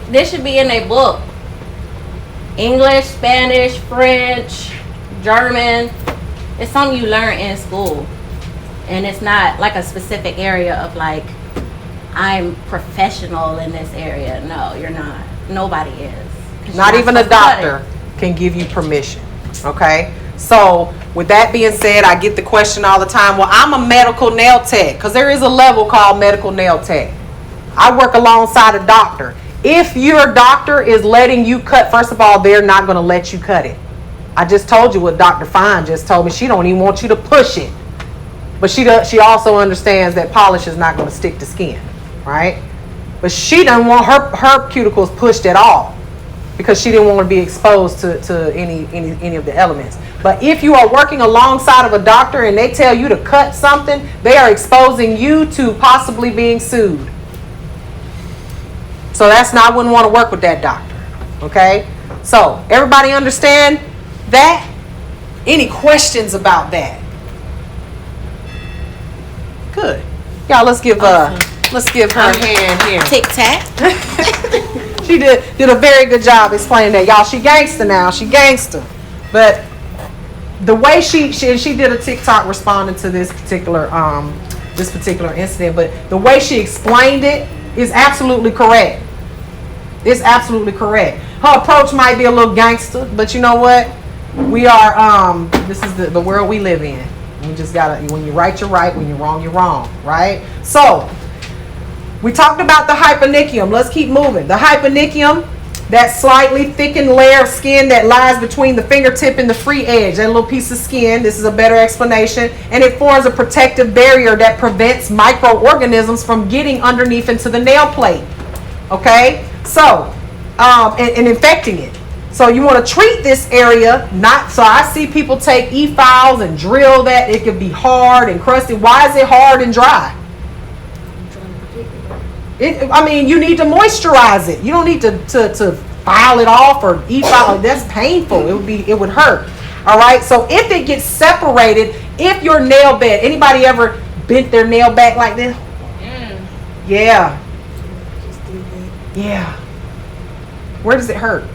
this should be in a book. English, Spanish, French, German. It's something you learn in school. And it's not like a specific area of like, I'm professional in this area. No, you're not. Nobody is. Not even a doctor can give you permission. Okay? So, with that being said, I get the question all the time, well, I'm a medical nail tech, because there is a level called medical nail tech. I work alongside a doctor. If your doctor is letting you cut, first of all, they're not going to let you cut it. I just told you what Dr. Fine just told me. She don't even want you to push it. But she also understands that polish is not going to stick to skin, right? But she doesn't want her cuticles pushed at all because she didn't want to be exposed to any of the elements. But if you are working alongside of a doctor and they tell you to cut something, they are exposing you to possibly being sued. So I wouldn't want to work with that doctor, okay? So everybody understand that? Any questions about that? Good. Y'all, let's give her a hand here. Tic Tac. She did a very good job explaining that. Y'all, she gangster now. She gangster. But the way she did a TikTok responding to this particular incident, but the way she explained it is absolutely correct. It's absolutely correct. Her approach might be a little gangster, but you know what? We are this is the world we live in. You just gotta, when you're right, you're right. When you're wrong, right? So We talked about the hyponychium. Let's keep moving. The hyponychium, that slightly thickened layer of skin that lies between the fingertip and the free edge, that little piece of skin. This is a better explanation. And it forms a protective barrier that prevents microorganisms from getting underneath into the nail plate. Okay? So, and infecting it. So you want to treat this area, so I see people take E-files and drill that. It could be hard and crusty. Why is it hard and dry? You need to moisturize it. You don't need to file it off or E-file. That's painful. It would hurt. All right. So if it gets separated, if your nail bed, anybody ever bent their nail back like this? Yeah. Yeah. Where does it hurt?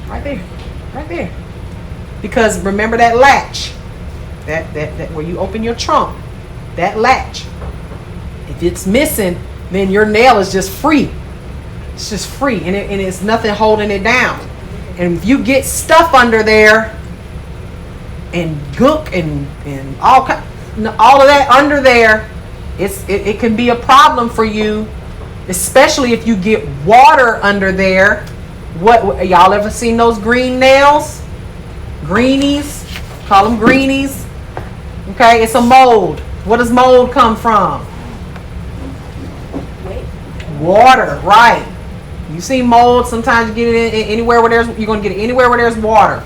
Right there. Right there. Because remember that latch. That where you open your trunk. That latch. If it's missing, then your nail is just free. It's just free, and it's nothing holding it down. And if you get stuff under there, and gook and all of that under there, it can be a problem for you, especially if you get water under there. What y'all ever seen those green nails? Greenies, call them greenies. Okay, it's a mold. What does mold come from? Water, right? You see mold. Sometimes you get it anywhere where you're going to get it anywhere where there's water.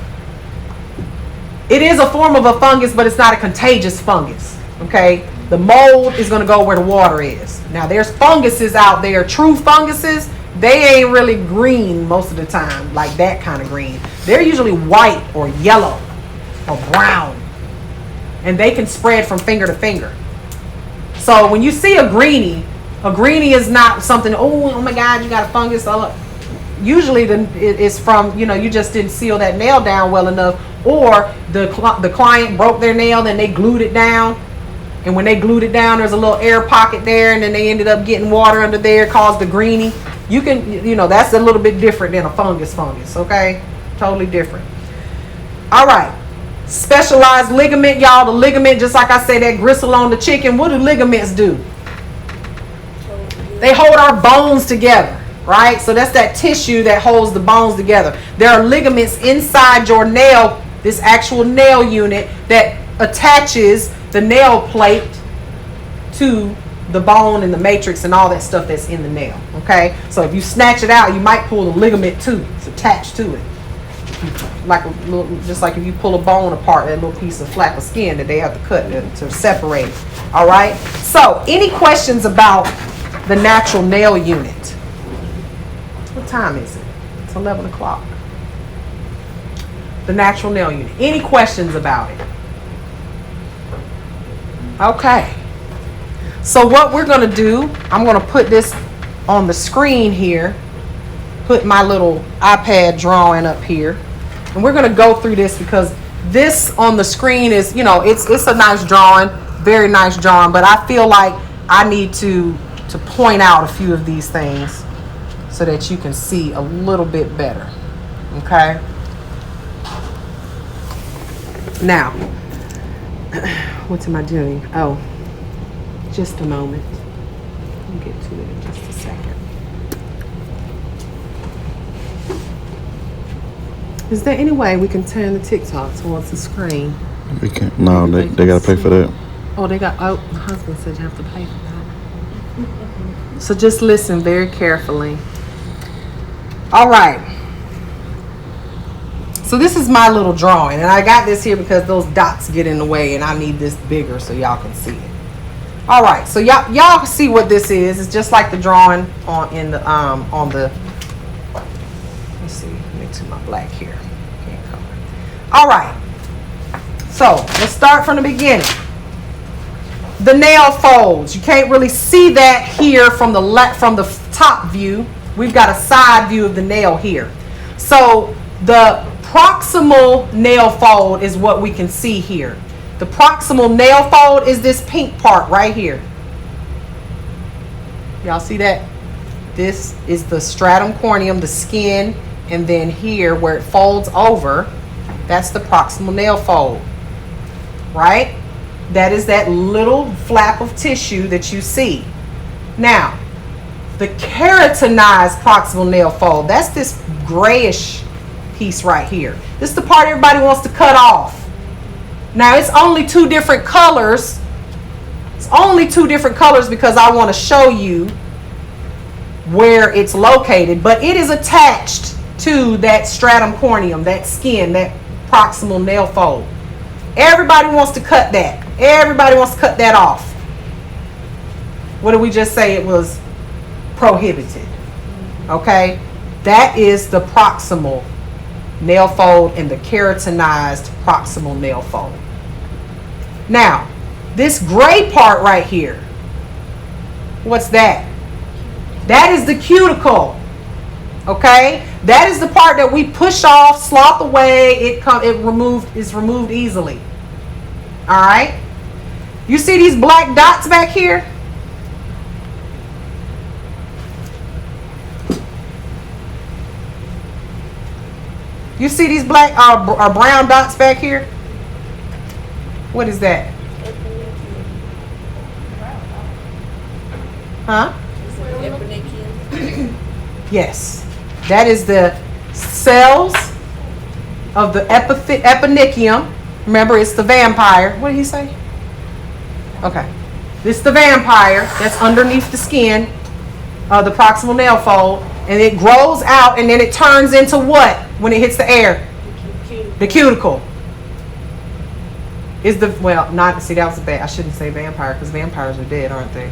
It is a form of a fungus, but it's not a contagious fungus. Okay, the mold is going to go where the water is. Now there's funguses out there, true funguses. They ain't really green most of the time, like that kind of green. They're usually white or yellow or brown, and they can spread from finger to finger. So when you see a greenie is not something, oh my God, you got a fungus. Usually it's from, you just didn't seal that nail down well enough, or the client broke their nail, then they glued it down. And when they glued it down, there's a little air pocket there, and then they ended up getting water under there, caused the greenie. You can, that's a little bit different than a fungus, okay? Totally different. All right. Specialized ligament, y'all. The ligament, just like I said, that gristle on the chicken. What do ligaments do? They hold our bones together, right? So that's that tissue that holds the bones together. There are ligaments inside your nail, this actual nail unit that attaches the nail plate to the bone and the matrix and all that stuff that's in the nail. Okay, so if you snatch it out, you might pull the ligament too. It's attached to it, just like if you pull a bone apart, that little piece of flap of skin that they have to cut to separate it. All right. So, any questions about the natural nail unit? What time is it? It's 11 o'clock. The natural nail unit. Any questions about it? Okay. So what we're going to do, I'm going to put this on the screen here, put my little iPad drawing up here, and we're going to go through this because this on the screen is, it's a nice drawing, very nice drawing, but I feel like I need to point out a few of these things so that you can see a little bit better. Okay? Now, what am I doing? Oh, just a moment. We'll get to it in just a second. Is there any way we can turn the TikTok towards the screen? We can't. No, they gotta pay for that. Oh, my husband said you have to pay for that. So just listen very carefully. All right. So this is my little drawing, and I got this here because those dots get in the way, and I need this bigger so y'all can see it. All right, so y'all see what this is. It's just like the drawing on the. Let's see. Let me do my black here. Can't color. All right. So let's start from the beginning. The nail folds. You can't really see that here from the top view. We've got a side view of the nail here. So the proximal nail fold is what we can see here. The proximal nail fold is this pink part right here. Y'all see that? This is the stratum corneum, the skin, and then here where it folds over, that's the proximal nail fold. Right? That is that little flap of tissue that you see. Now, the keratinized proximal nail fold, that's this grayish piece right here. This is the part everybody wants to cut off. Now, it's only two different colors. It's only two different colors because I want to show you where it's located, but it is attached to that stratum corneum, that skin, that proximal nail fold. Everybody wants to cut that. Everybody wants to cut that off. What did we just say? It was prohibited. Okay? That is the proximal nail fold and the keratinized proximal nail fold. Now, this gray part right here, what's that? That is the cuticle. Okay? That is the part that we push off, slough away, is removed easily. All right? You see these black dots back here? You see these black or brown dots back here? What is that? Huh? Yes. That is the cells of the epinicium. Remember, it's the vampire. What did he say? Okay. This is the vampire that's underneath the skin of the proximal nail fold. And it grows out and then it turns into what when it hits the air? The cuticle. Is the, well, not, see, that was bad. I shouldn't say vampire because vampires are dead, aren't they?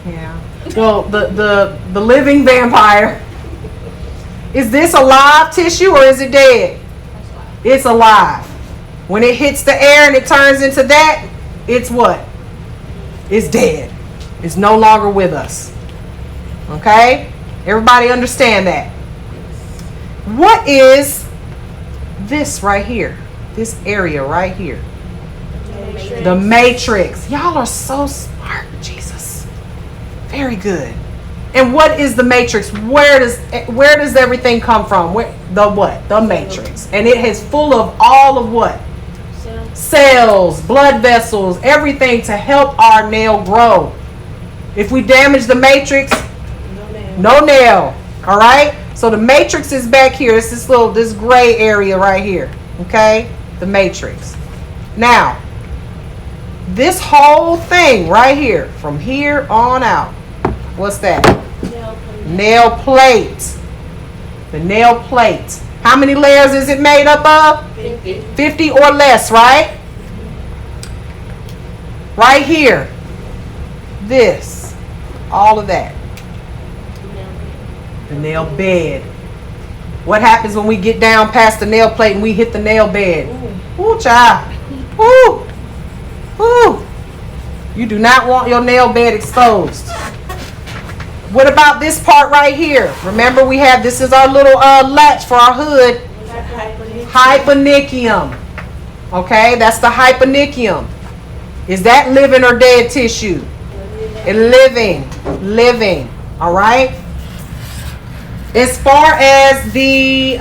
Yeah. Well, the living vampire. Is this alive tissue or is it dead? It's alive. When it hits the air and it turns into that, it's what? It's dead. It's no longer with us. Okay? Everybody understand that? What is this right here? This area right here? The matrix. Y'all are so smart, Jesus. Very good. And what is the matrix? Where does everything come from? The what? The matrix. And it is full of all of what? Cells, blood vessels, everything to help our nail grow. If we damage the matrix, no nail. All right? So the matrix is back here. It's this gray area right here. Okay? The matrix. Now, this whole thing right here, from here on out, what's that? Nail plate. The nail plate. How many layers is it made up of? 50 or less, right? Right here. This. All of that. The nail bed. What happens when we get down past the nail plate and we hit the nail bed? Ooh, child. Ooh. Ooh. You do not want your nail bed exposed. What about this part right here? Remember we have, this is our little latch for our hood. Hyponychium. Okay, that's the hyponychium. Is that living or dead tissue? Living. All right. As far as the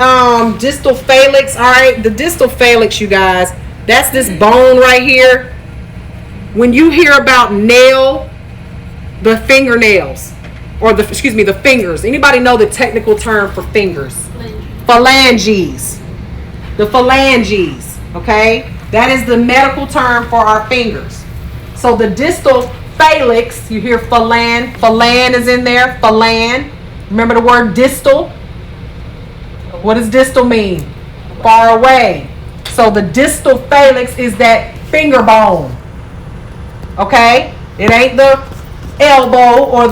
distal phalanx, all right, the distal phalanx, you guys, that's this bone right here. When you hear about the fingernails, or the fingers. Anybody know the technical term for fingers? Phalanges. The phalanges, okay? That is the medical term for our fingers. So the distal phalanx, you hear phalan is in there, phalan. Remember the word distal? What does distal mean? Far away. So the distal phalanx is that finger bone. Okay? It ain't the elbow or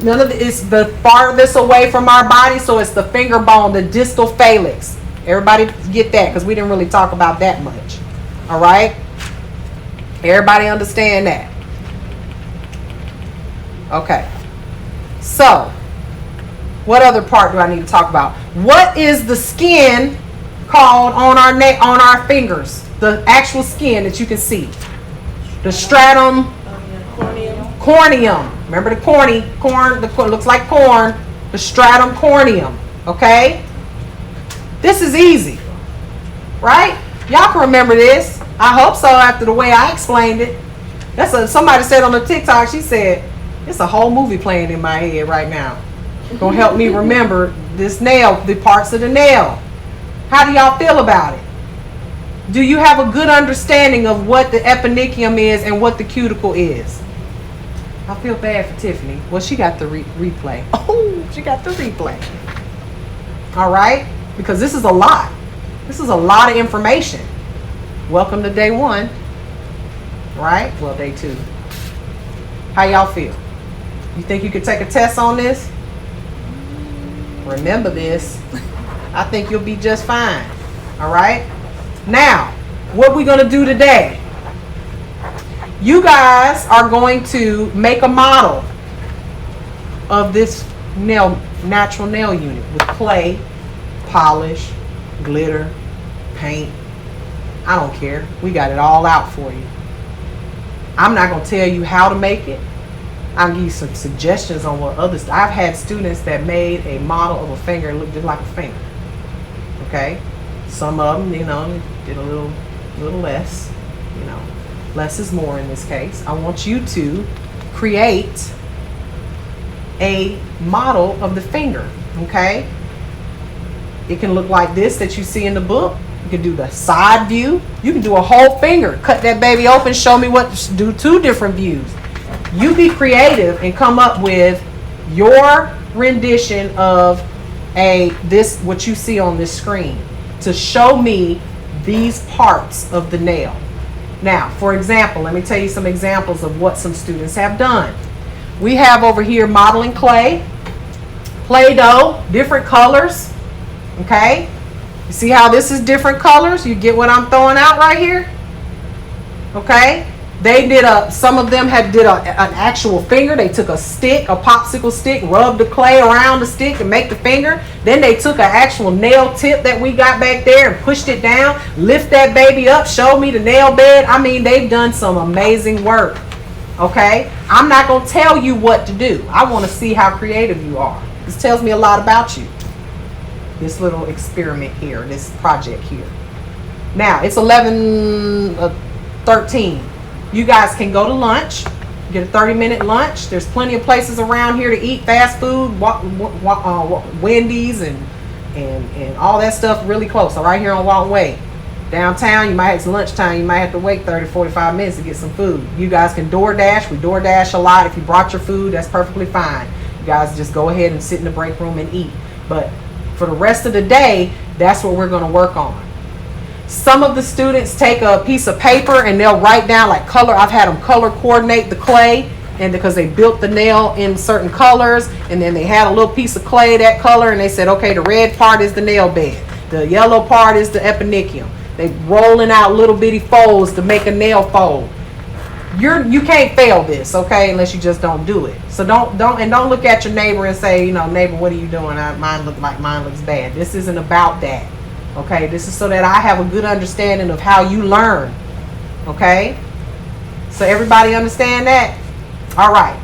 none of it's the farthest away from our body, so it's the finger bone, the distal phalanx. Everybody get that because we didn't really talk about that much. All right? Everybody understand that? Okay. So, what other part do I need to talk about? What is the skin called on our fingers? The actual skin that you can see. The stratum corneum. Remember the corn looks like corn. The stratum corneum. Okay? This is easy. Right? Y'all can remember this. I hope so after the way I explained it. Somebody said on the TikTok, she said, It's a whole movie playing in my head right now. Gonna help me remember this nail, the parts of the nail. How do y'all feel about it? Do you have a good understanding of what the epinicium is and what the cuticle is? I feel bad for Tiffany. Well, she got the replay. Oh, she got the replay. All right? Because this is a lot. This is a lot of information. Welcome to day 1. Right? Well, day 2. How y'all feel? You think you could take a test on this? Remember this. I think you'll be just fine. All right? Now, what we're going to do today, you guys are going to make a model of this natural nail unit with clay, polish, glitter, paint. I don't care. We got it all out for you. I'm not going to tell you how to make it. I'll give you some suggestions on what others. I've had students that made a model of a finger look just like a finger. Okay? Some of them, did a little less. Less is more in this case. I want you to create a model of the finger. Okay? It can look like this that you see in the book. You can do the side view. You can do a whole finger. Cut that baby open. Show me what to do. 2 different views. You be creative and come up with your rendition of what you see on this screen to show me these parts of the nail. Now, for example, let me tell you some examples of what some students have done. We have over here modeling clay, Play-Doh, different colors. Okay? You see how this is different colors? You get what I'm throwing out right here? Okay? They did some of them did an actual finger. They took a stick, a popsicle stick, rubbed the clay around the stick to make the finger. Then they took an actual nail tip that we got back there and pushed it down, lift that baby up, showed me the nail bed. I mean, they've done some amazing work. Okay? I'm not going to tell you what to do. I want to see how creative you are. This tells me a lot about you. This little experiment here, this project here. Now, it's 11:13. You guys can go to lunch, get a 30-minute lunch. There's plenty of places around here to eat fast food, Wendy's and all that stuff really close. So right here on Walton Way. Downtown, it's lunchtime, you might have to wait 30, 45 minutes to get some food. You guys can DoorDash. We DoorDash a lot. If you brought your food, that's perfectly fine. You guys just go ahead and sit in the break room and eat. But for the rest of the day, that's what we're going to work on. Some of the students take a piece of paper and they'll write down like color. I've had them color coordinate the clay, and because they built the nail in certain colors, and then they had a little piece of clay that color, and they said, okay, the red part is the nail bed, the yellow part is the epinicium. They rolling out little bitty folds to make a nail fold. You can't fail this, okay, unless you just don't do it. So don't look at your neighbor and say, neighbor, what are you doing? Mine looks bad. This isn't about that. Okay, this is so that I have a good understanding of how you learn. Okay, so everybody understand that? All right,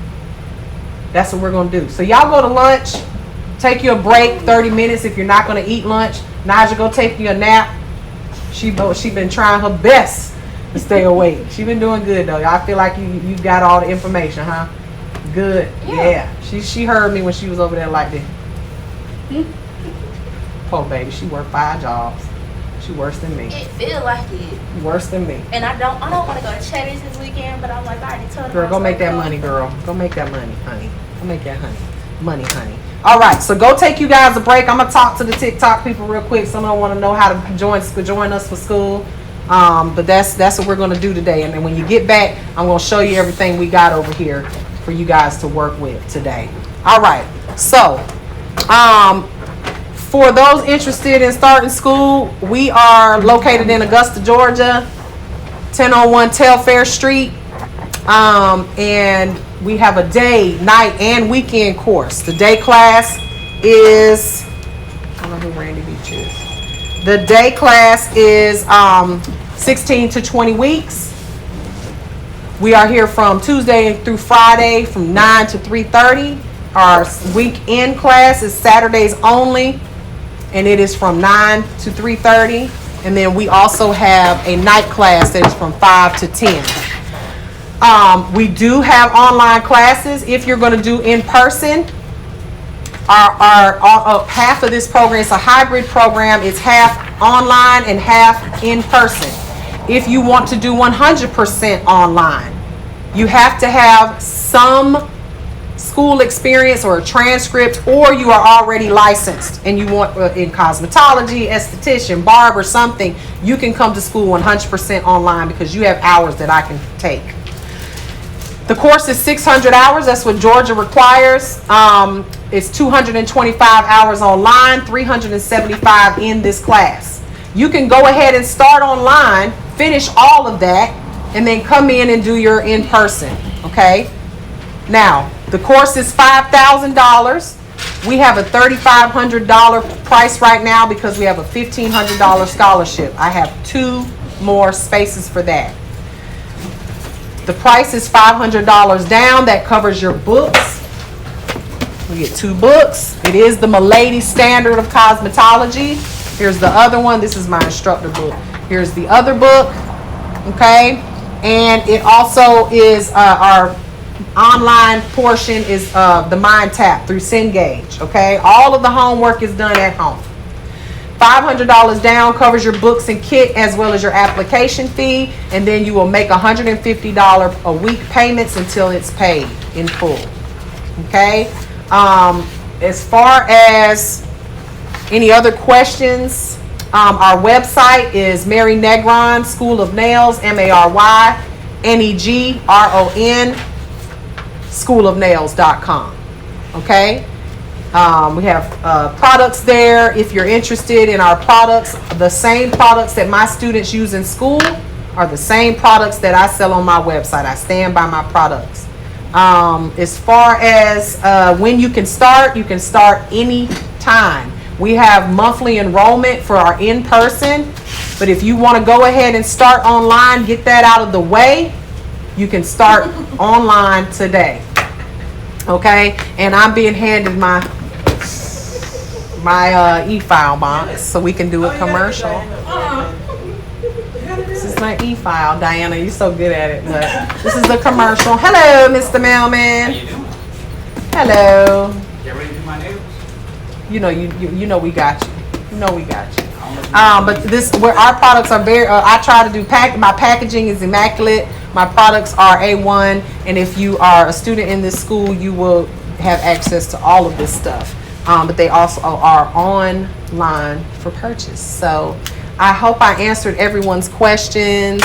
that's what we're gonna do. So y'all go to lunch, take you a break, 30 minutes if you're not gonna eat lunch. Naja, go take you a nap. She been trying her best to stay awake. She been doing good though. I feel like you got all the information, huh? Good. Yeah. She heard me when she was over there like this. Poor baby, she worked 5 jobs. She worse than me. It feel like it. Worse than me. And I don't want to go to Cheddar's this weekend, but I'm like, I already told her. Girl, go make that money, girl. Go make that money, honey. Go make that money, honey. All right, so go take you guys a break. I'm gonna talk to the TikTok people real quick. Some of them want to know how to join us for school. But that's what we're gonna do today. And then when you get back, I'm gonna show you everything we got over here for you guys to work with today. All right, so for those interested in starting school, we are located in Augusta, Georgia, 1001 Telfair Street. And we have a day, night, and weekend course. The day class is, I don't know who Randy Beach is. The day class is 16 to 20 weeks. We are here from Tuesday through Friday from 9 to 3:30. Our weekend class is Saturdays only, and it is from 9 to 3:30. And then we also have a night class that is from 5 to 10. We do have online classes. If you're going to do in person, our half of this program is a hybrid program. It's half online and half in person. If you want to do 100% online, you have to have some school experience or a transcript, or you are already licensed and you want in cosmetology, esthetician, barber, something. You can come to school 100% online because you have hours that I can take. The course is 600 hours. That's what Georgia requires. It's 225 hours online, 375 in this class. You can go ahead and start online, finish all of that, and then come in and do your in-person, okay? Now, the course is $5,000. We have a $3,500 price right now because we have a $1,500 scholarship. I have 2 more spaces for that. The price is $500 down. That covers your books. We get 2 books. It is the Milady Standard of Cosmetology. Here's the other one. This is my instructor book. Here's the other book. Okay. And it also is our online portion is the Mind Tap through Cengage. Okay. All of the homework is done at home. $500 down covers your books and kit as well as your application fee, and then you will make $150 a week payments until it's paid in full. Okay. As far as any other questions, our website is Mary Negron School of Nails, MaryNegron schoolofnails.com. Okay. We have products there. If you're interested in our products, the same products that my students use in school are the same products that I sell on my website. I stand by my products. As far as when you can start any time. We have monthly enrollment for our in-person, but if you want to go ahead and start online, get that out of the way, you can start online today. Okay, and I'm being handed my e-file box so we can do a commercial. This is my e-file, Diana. You're so good at it, but this is the commercial. Hello, Mr. Mailman. How you doing? Hello. Get ready to do my nails? You know you know we got you. You know we got you. But this where our products are very. I try to do my packaging is immaculate. My products are A1, and if you are a student in this school, you will have access to all of this stuff. But they also are online for purchase. So I hope I answered everyone's questions.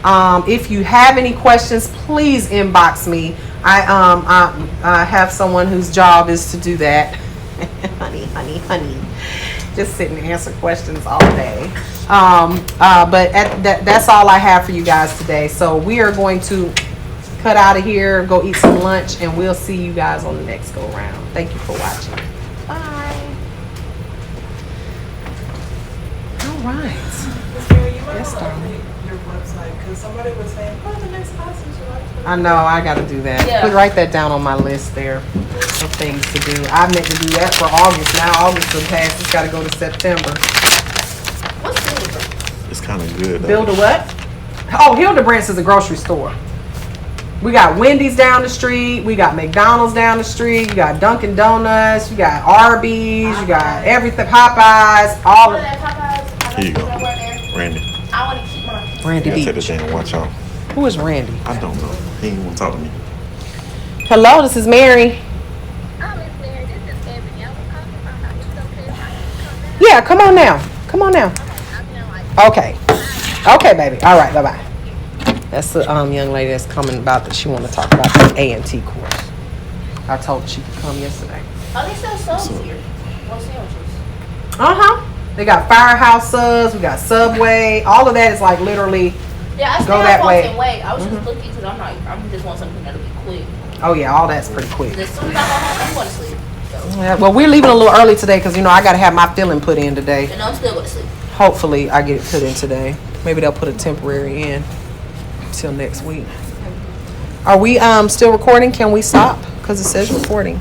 If you have any questions, please inbox me. I have someone whose job is to do that. honey. Just sit and answer questions all day. But that's all I have for you guys today. So we are going to cut out of here, go eat some lunch, and we'll see you guys on the next go round. Thank you for watching. Bye. All right. Yes, darling. Your website, because somebody was saying, oh, the next class is your website. I know, I got to do that. Yeah. Write that down on my list there of things to do. I meant to do that for August. Now August will pass. It's got to go to September. What's Hildebrand? It's kind of good. though. Build a what? Oh, Hildebrandt's is a grocery store. We got Wendy's down the street. We got McDonald's down the street. You got Dunkin' Donuts. You got Arby's. You got everything. Popeyes. All of Here you go. Randy. I want to keep my. Randy Yeah, take Beach. this thing and watch out. Who is Randy? I don't know. He ain't want to talk to me. Hello, this is Mary. Yeah, come on now. Come on now. Okay. Okay, baby. All right, bye-bye. That's the young lady that's coming about that she want to talk about the A&T course. I told her she could come yesterday. Oh, they sell subs here. No sandwiches. Uh-huh. They got Firehouse subs. We got Subway. All of that is like literally, Yeah, I stay Go that up way. on way. I was just looking because I'm just want something that'll be quick. oh yeah, all that's pretty quick. And as soon as I go home, I'm going to sleep. So, Yeah, well, we're leaving a little early today because, I got to have my filling put in today. and I'm still going to sleep. Hopefully I get it put in today. Maybe they'll put a temporary in till next week. Are we still recording? Can we stop? Because it says recording.